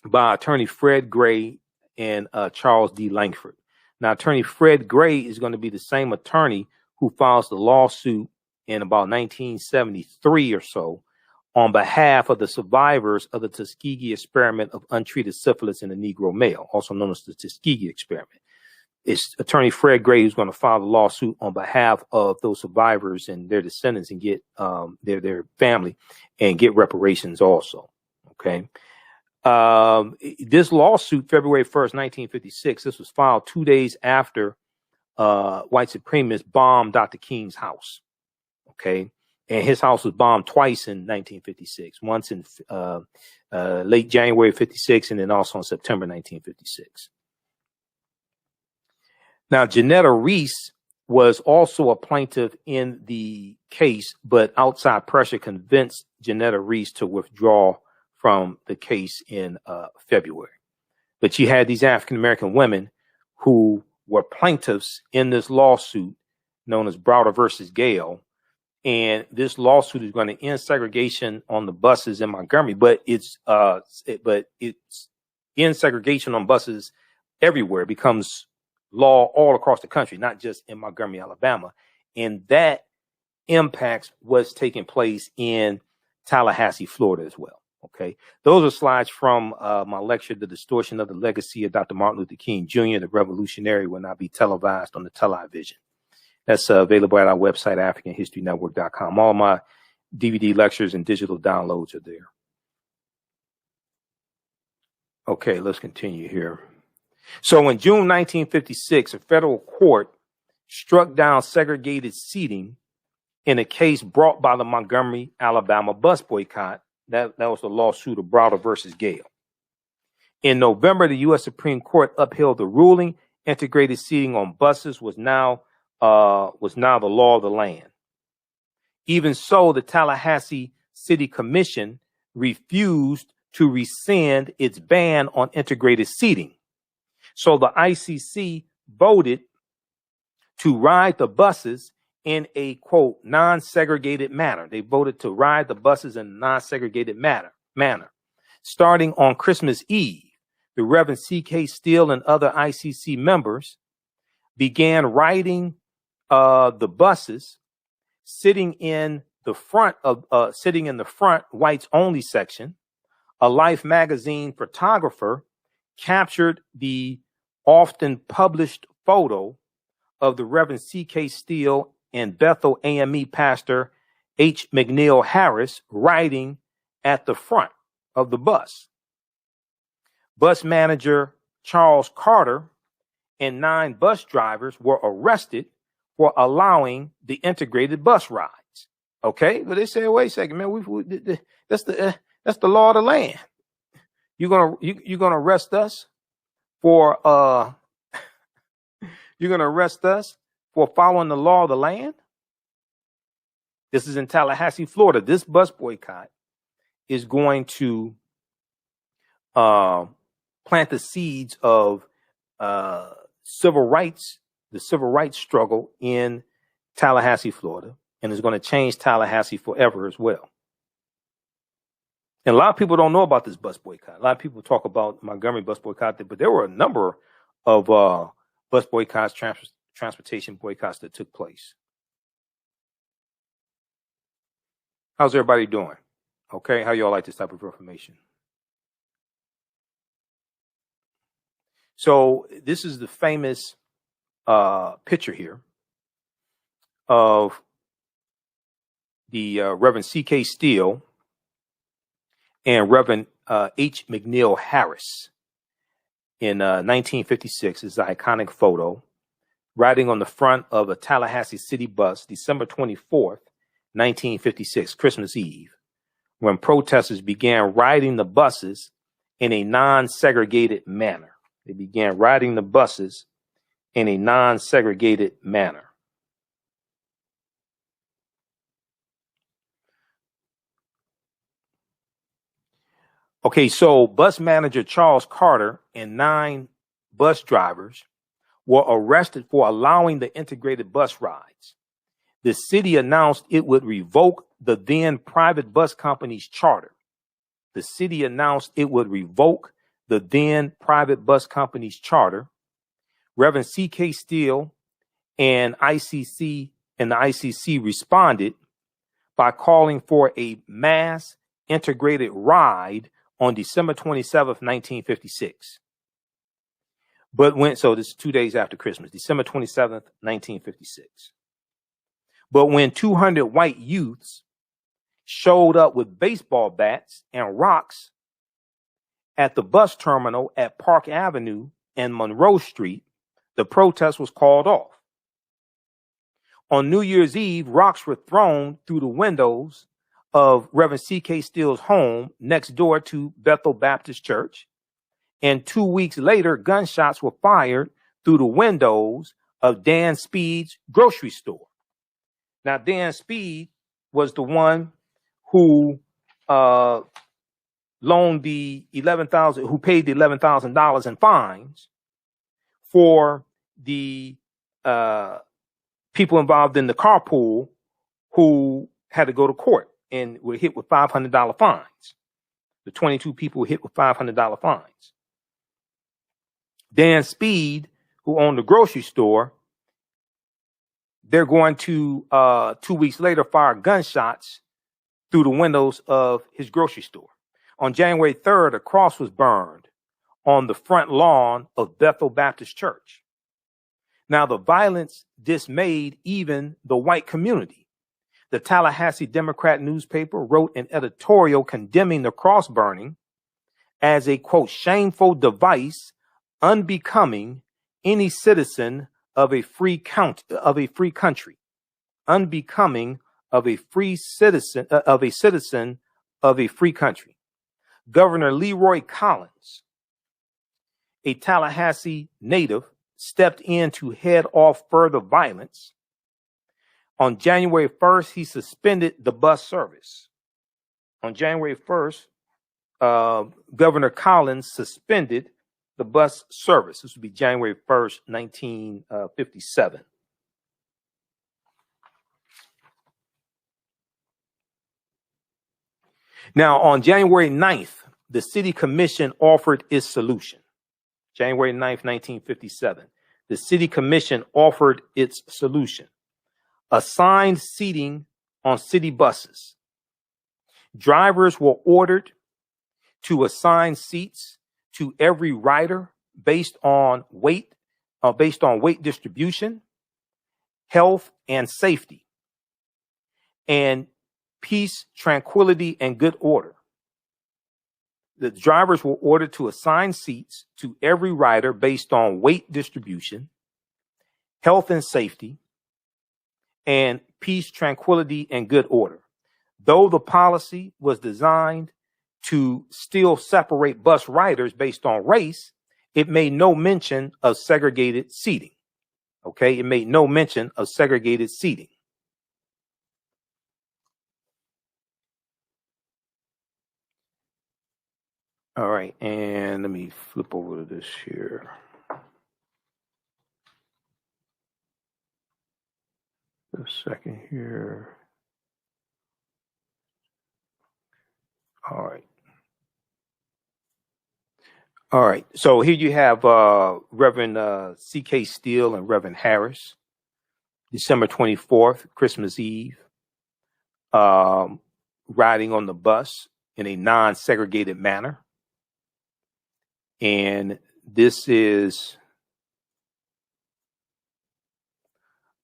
by attorney Fred Gray and Charles D. Langford. Now, attorney Fred Gray is going to be the same attorney who files the lawsuit in about 1973 or so on behalf of the survivors of the Tuskegee experiment of untreated syphilis in the Negro male, also known as the Tuskegee experiment. It's attorney Fred Gray who's going to file the lawsuit on behalf of those survivors and their descendants and get their family and get reparations also. Okay. This lawsuit, February 1st, 1956, this was filed 2 days after white supremacists bombed Dr. King's house. Okay. And his house was bombed twice in 1956, once in late January 56 and then also in September 1956. Now, Janetta Reese was also a plaintiff in the case, but outside pressure convinced Janetta Reese to withdraw from the case in February. But you had these African-American women who were plaintiffs in this lawsuit known as Browder versus Gale. And this lawsuit is going to end segregation on the buses in Montgomery, but it's end segregation on buses everywhere. It becomes law all across the country, not just in Montgomery, Alabama. And that impacts what's taking place in Tallahassee, Florida as well. Okay. Those are slides from my lecture, The Distortion of the Legacy of Dr. Martin Luther King Jr., the Revolutionary, will not be televised on the television. That's available at our website, AfricanHistoryNetwork.com. All my DVD lectures and digital downloads are there. Okay, let's continue here. So in June 1956, a federal court struck down segregated seating in a case brought by the Montgomery, Alabama bus boycott. That was the lawsuit of Browder versus Gale. In November, the U.S. Supreme Court upheld the ruling. Integrated seating on buses was now the law of the land. Even so, the Tallahassee City Commission refused to rescind its ban on integrated seating. So the ICC voted to ride the buses in a, quote, non-segregated manner. They voted to ride the buses in a non-segregated manner. Starting on Christmas Eve, the Reverend C.K. Steele and other ICC members began riding the buses, sitting in the front, whites only section. A Life magazine photographer captured the often published photo of the Reverend C.K. Steele and Bethel AME pastor H. McNeil Harris riding at the front of the bus. Bus manager Charles Carter and 9 bus drivers were arrested for allowing the integrated bus rides. Okay, but they say, wait a second, man, that's the law of the land. You're gonna arrest us for you're gonna arrest us for following the law of the land? This is in Tallahassee, Florida. This bus boycott is going to plant the seeds of civil rights, the civil rights struggle in Tallahassee, Florida, and is going to change Tallahassee forever as well. And a lot of people don't know about this bus boycott. A lot of people talk about Montgomery bus boycott, but there were a number of bus boycotts, transportation boycotts that took place. How's everybody doing? Okay, how y'all like this type of information? So this is the famous picture here of the Reverend C.K. Steele and Reverend H. McNeil Harris in 1956. It's an iconic photo, riding on the front of a Tallahassee city bus, December 24th, 1956, Christmas Eve, when protesters began riding the buses in a non-segregated manner. They began riding the buses in a non-segregated manner. Okay, so bus manager Charles Carter and 9 bus drivers were arrested for allowing the integrated bus rides. The city announced it would revoke the then private bus company's charter. The city announced it would revoke the then private bus company's charter. Reverend C.K. Steele and the ICC responded by calling for a mass integrated ride on December 27th, 1956. So this is 2 days after Christmas, December 27th, 1956. But when 200 white youths showed up with baseball bats and rocks at the bus terminal at Park Avenue and Monroe Street, the protest was called off. On New Year's Eve, rocks were thrown through the windows of Reverend C.K. Steele's home next door to Bethel Baptist Church. And 2 weeks later, gunshots were fired through the windows of Dan Speed's grocery store. Now, Dan Speed was the one who loaned the who paid the $11,000 in fines for the people involved in the carpool who had to go to court and were hit with $500 fines. The 22 people were hit with $500 fines. Dan Speed, who owned the grocery store, they're going to 2 weeks later fire gunshots through the windows of his grocery store. On January 3rd, a cross was burned on the front lawn of Bethel Baptist Church. Now, the violence dismayed even the white community. The Tallahassee Democrat newspaper wrote an editorial condemning the cross burning as a, quote, shameful device unbecoming any citizen of a free country, unbecoming of a citizen of a free country. Governor Leroy Collins, a Tallahassee native, stepped in to head off further violence. On January 1st, he suspended the bus service. On January 1st, Governor Collins suspended the bus service. This would be January 1st, 1957. Now, on January 9th, the city commission offered its solution. January 9th, 1957. The city commission offered its solution. Assigned seating on city buses. Drivers were ordered to assign seats to every rider based on weight distribution, health and safety, and peace, tranquility, and good order. The drivers were ordered to assign seats to every rider based on weight distribution, health and safety, and peace, tranquility, and good order. Though the policy was designed to still separate bus riders based on race, it made no mention of segregated seating. Okay, it made no mention of segregated seating. All right, and let me flip over to this here. A second here. All right. All right. So here you have Reverend C.K. Steele and Reverend Harris, December 24th, Christmas Eve, riding on the bus in a non-segregated manner. And this is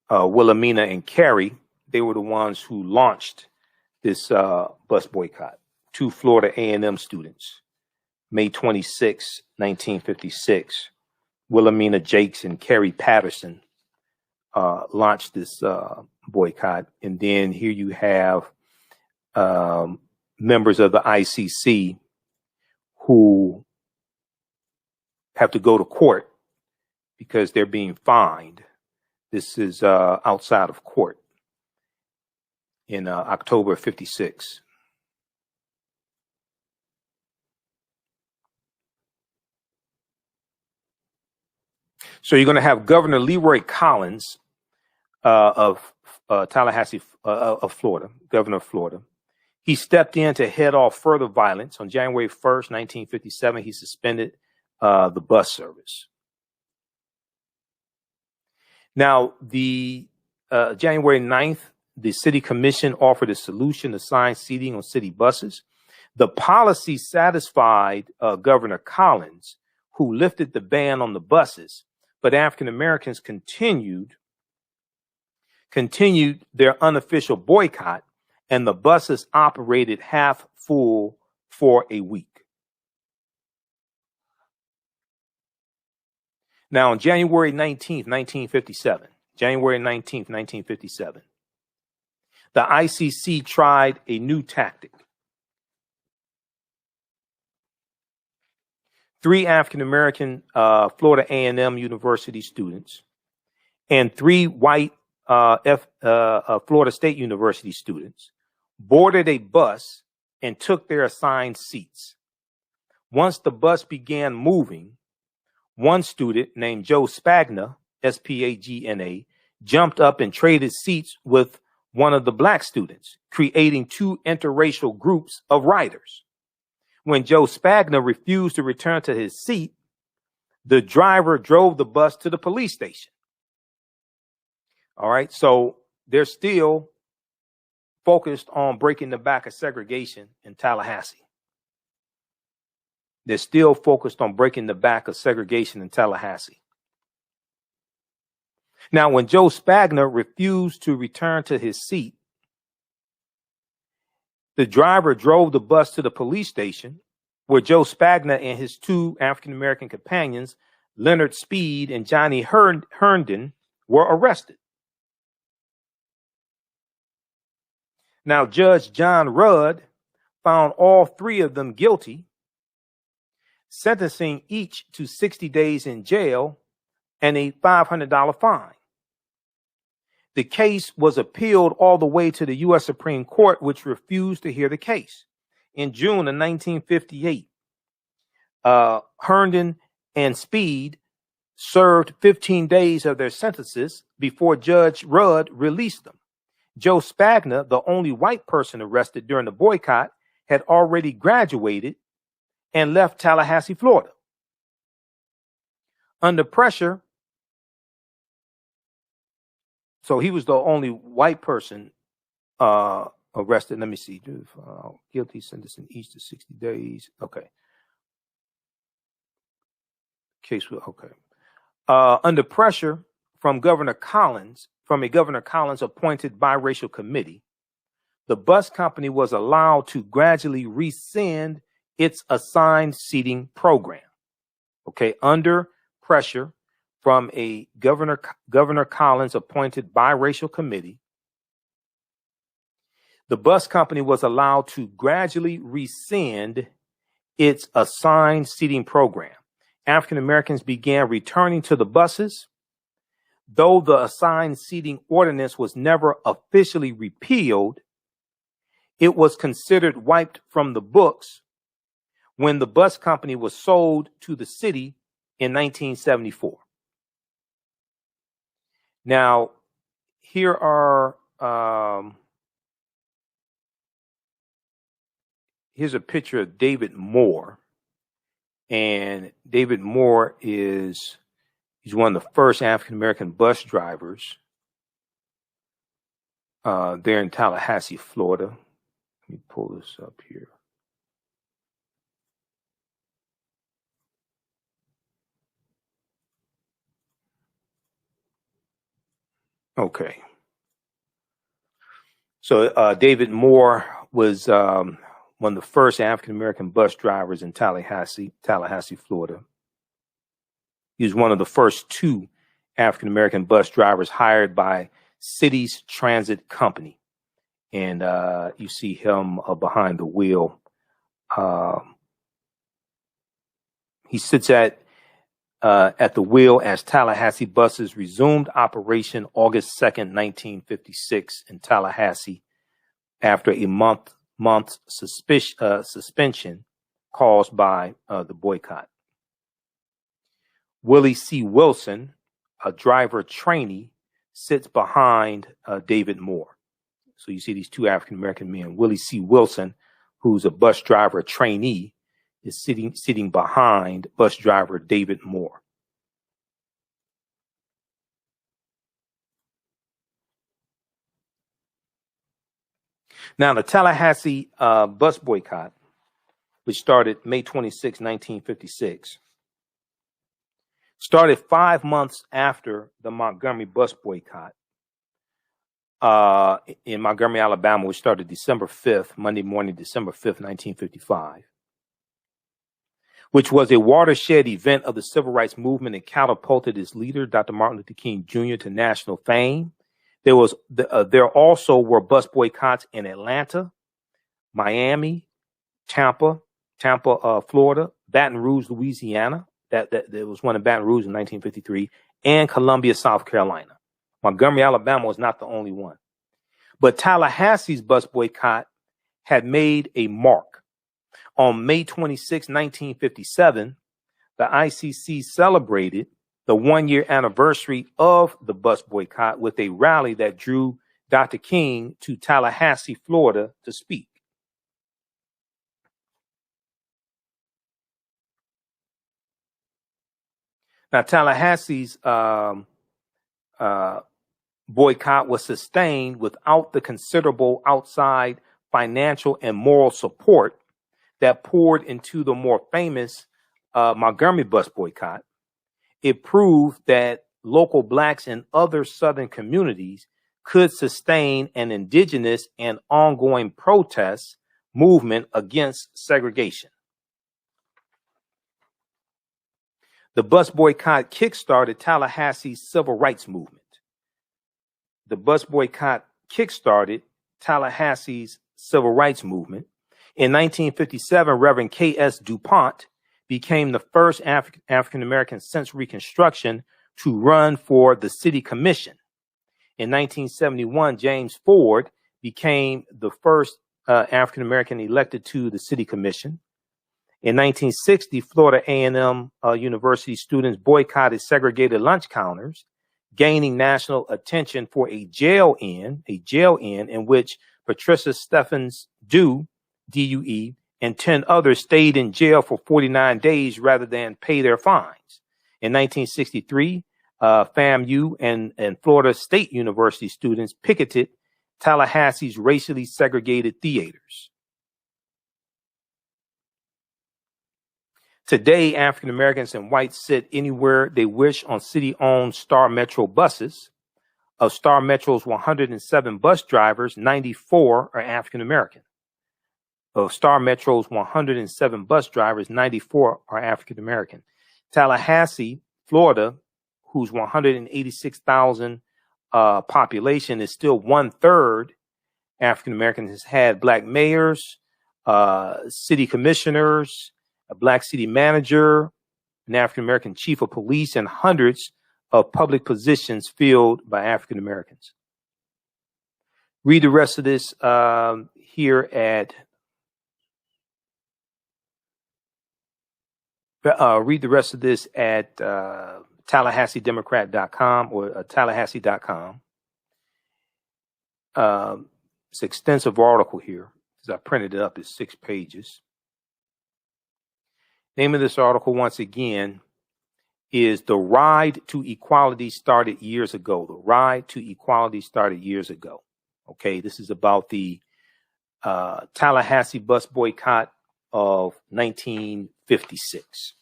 Wilhelmina and Carrie. They were the ones who launched this bus boycott. 2 Florida A&M students, May 26, 1956. Wilhelmina Jakes and Carrie Patterson launched this boycott. And then here you have members of the ICC who have to go to court because they're being fined. This is outside of court in October of 56. So you're going to have Governor Leroy Collins of Tallahassee, of Florida, governor of Florida. He stepped in to head off further violence. On January 1st, 1957, he suspended the bus service. Now, the January 9th, the city commission offered a solution to assigned seating on city buses. The policy satisfied Governor Collins, who lifted the ban on the buses, but African Americans continued their unofficial boycott, and the buses operated half full for a week. Now, on January 19th, 1957, the ICC tried a new tactic. 3 African-American Florida A&M University students and 3 white Florida State University students boarded a bus and took their assigned seats. Once the bus began moving, one student named Joe Spagna, S-P-A-G-N-A, jumped up and traded seats with one of the black students, creating 2 interracial groups of riders. When Joe Spagna refused to return to his seat, the driver drove the bus to the police station. All right, so they're still focused on breaking the back of segregation in Tallahassee. They're still focused on breaking the back of segregation in Tallahassee. Now, when Joe Spagna refused to return to his seat, the driver drove the bus to the police station, where Joe Spagna and his 2 African-American companions, Leonard Speed and Johnny Herndon, were arrested. Now, Judge John Rudd found all 3 of them guilty, sentencing each to 60 days in jail and a $500 fine. The case was appealed all the way to the U.S. Supreme Court, which refused to hear the case. In June of 1958, Herndon and Speed served 15 days of their sentences before Judge Rudd released them. Joe Spagna, the only white person arrested during the boycott, had already graduated and left Tallahassee, Florida. Under pressure, so he was the only white person arrested. Let me see. Guilty, sentencing each to 60 days. Okay. Case was okay. Under pressure from Governor Collins, from a Governor Collins appointed biracial committee, the bus company was allowed to gradually rescind its assigned seating program. Okay, under pressure from a Governor Collins appointed biracial committee, the bus company was allowed to gradually rescind its assigned seating program. African Americans began returning to the buses. Though the assigned seating ordinance was never officially repealed, it was considered wiped from the books when the bus company was sold to the city in 1974. Now, here are here's a picture of David Moore, and David Moore he's one of the first African American bus drivers there in Tallahassee, Florida. Let me pull this up here. Okay. So David Moore was one of the first African American bus drivers in Tallahassee, Florida. He was one of the first two African American bus drivers hired by City's Transit Company. And you see him behind the wheel. He sits at the wheel as Tallahassee buses resumed operation August 2nd, 1956 in Tallahassee after a month suspension caused by the boycott. Willie C. Wilson, a driver trainee, sits behind David Moore. So you see these two African American men. Willie C. Wilson, who's a bus driver trainee, is sitting behind bus driver David Moore. Now, the Tallahassee bus boycott, which started May 26, 1956, started 5 months after the Montgomery bus boycott in Montgomery, Alabama, which started December 5th, Monday morning, December 5th, 1955, which was a watershed event of the civil rights movement and catapulted its leader, Dr. Martin Luther King Jr., to national fame. There also were bus boycotts in Atlanta, Miami, Tampa, Florida, Baton Rouge, Louisiana. There was one in Baton Rouge in 1953, and Columbia, South Carolina. Montgomery, Alabama was not the only one. But Tallahassee's bus boycott had made a mark. On May 26, 1957, the ICC celebrated the one-year anniversary of the bus boycott with a rally that drew Dr. King to Tallahassee, Florida, to speak. Now, Tallahassee's boycott was sustained without the considerable outside financial and moral support that poured into the more famous Montgomery bus boycott. It proved that local blacks in other Southern communities could sustain an indigenous and ongoing protest movement against segregation. The bus boycott kickstarted Tallahassee's civil rights movement. The bus boycott kickstarted Tallahassee's civil rights movement. In 1957, Reverend K.S. DuPont became the first African-American since Reconstruction to run for the city commission. In 1971, James Ford became the first African-American elected to the city commission. In 1960, Florida A&M University students boycotted segregated lunch counters, gaining national attention for a jail-in in which Patricia Stephens Due, D-U-E, and 10 others stayed in jail for 49 days rather than pay their fines. In 1963, FAMU and Florida State University students picketed Tallahassee's racially segregated theaters. Today, African Americans and whites sit anywhere they wish on city-owned Star Metro buses. Of Star Metro's 107 bus drivers, 94 are African American. Of Star Metro's 107 bus drivers, 94 are African American. Tallahassee, Florida, whose 186,000 population is still 1/3 African Americans has had black mayors, city commissioners, a black city manager, an African American chief of police, and hundreds of public positions filled by African Americans. Read the rest of this here at TallahasseeDemocrat.com or Tallahassee.com. It's an extensive article here because I printed it up. It's 6 pages. Name of this article, once again, is The Ride to Equality Started Years Ago. The Ride to Equality started years ago. Okay, this is about the Tallahassee Bus Boycott of 1956.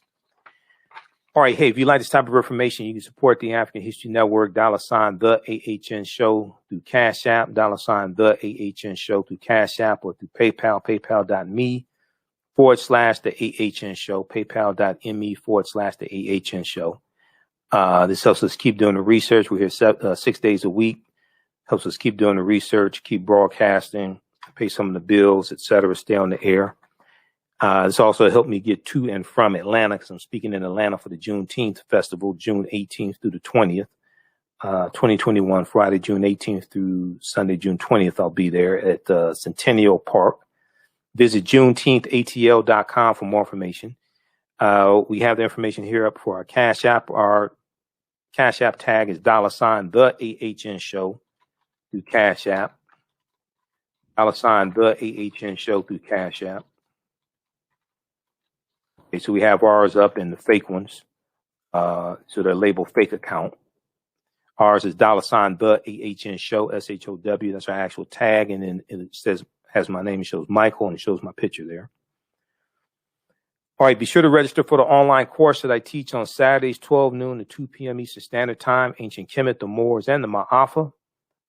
All right, hey, if you like this type of information, you can support the African History Network, $TheAHN Show through Cash App, $TheAHN Show through Cash App, or through PayPal, paypal.me/TheAHN Show, paypal.me/TheAHN Show. This helps us keep doing the research. We're here 6 days a week. Helps us keep doing the research, keep broadcasting, pay some of the bills, etc., stay on the air. This also helped me get to and from Atlanta because I'm speaking in Atlanta for the Juneteenth Festival, June 18th through the 20th, 2021, Friday, June 18th through Sunday, June 20th. I'll be there at Centennial Park. Visit JuneteenthATL.com for more information. We have the information here up for our Cash App. Our Cash App tag is $TheAHN Show through Cash App. $TheAHN Show through Cash App. Okay, so we have ours up and the fake ones. So they're labeled fake account. Ours is $TheAHN Show, SHOW. That's our actual tag. And then it says, has my name, it shows Michael, and it shows my picture there. All right, be sure to register for the online course that I teach on Saturdays, 12 noon to 2 p.m. Eastern Standard Time, Ancient Kemet, the Moors, and the Ma'afa.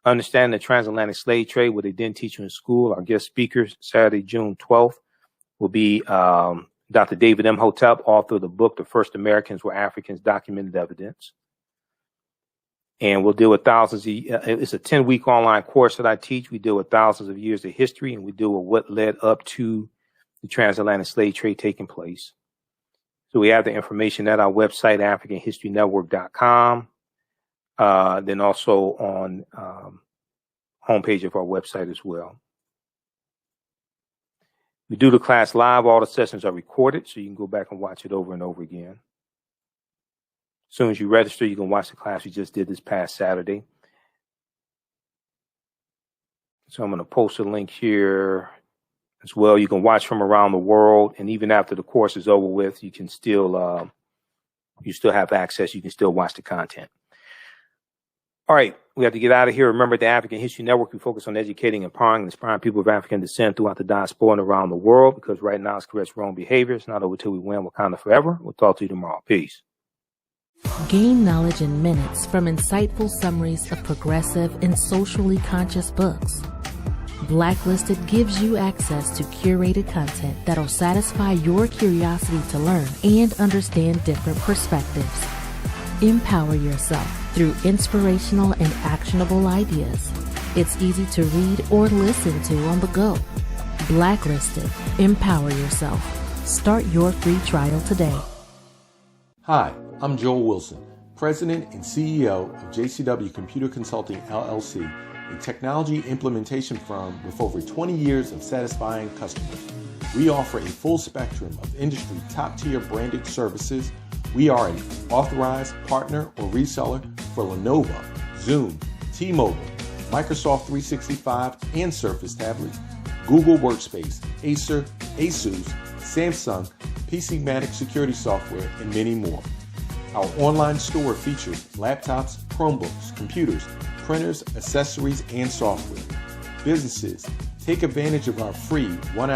Understanding the Transatlantic Slave Trade, what they didn't teach you in school. Our guest speakers, Saturday, June 12th, will be Dr. David Imhotep, author of the book, The First Americans Were Africans, Documented Evidence. And we'll deal with thousands. It's a 10-week online course that I teach. We deal with thousands of years of history, and we deal with what led up to the transatlantic slave trade taking place. So we have the information at our website, AfricanHistoryNetwork.com. Then also on homepage of our website as well. We do the class live. All the sessions are recorded, so you can go back and watch it over and over again. As soon as you register, you can watch the class we just did this past Saturday. So I'm going to post a link here as well. You can watch from around the world, and even after the course is over with, you can still you still have access. You can still watch the content. All right, we have to get out of here. Remember, the African History Network, we focus on educating, empowering, and inspiring people of African descent throughout the diaspora and around the world, because right now it's corrects wrong behavior. It's not over till we win. Wakanda forever. We'll talk to you tomorrow. Peace. Gain knowledge in minutes from insightful summaries of progressive and socially conscious books. Blacklisted gives you access to curated content that'll satisfy your curiosity to learn and understand different perspectives. Empower yourself through inspirational and actionable ideas. It's easy to read or listen to on the go. Blacklisted. Empower yourself. Start your free trial today. Hi, I'm Joel Wilson, President and CEO of JCW Computer Consulting, LLC, a technology implementation firm with over 20 years of satisfying customers. We offer a full spectrum of industry top-tier branded services. We are an authorized partner or reseller for Lenovo, Zoom, T-Mobile, Microsoft 365 and Surface tablets, Google Workspace, Acer, Asus, Samsung, PCmatic security software, and many more. Our online store features laptops, Chromebooks, computers, printers, accessories, and software. Businesses, take advantage of our free 1-hour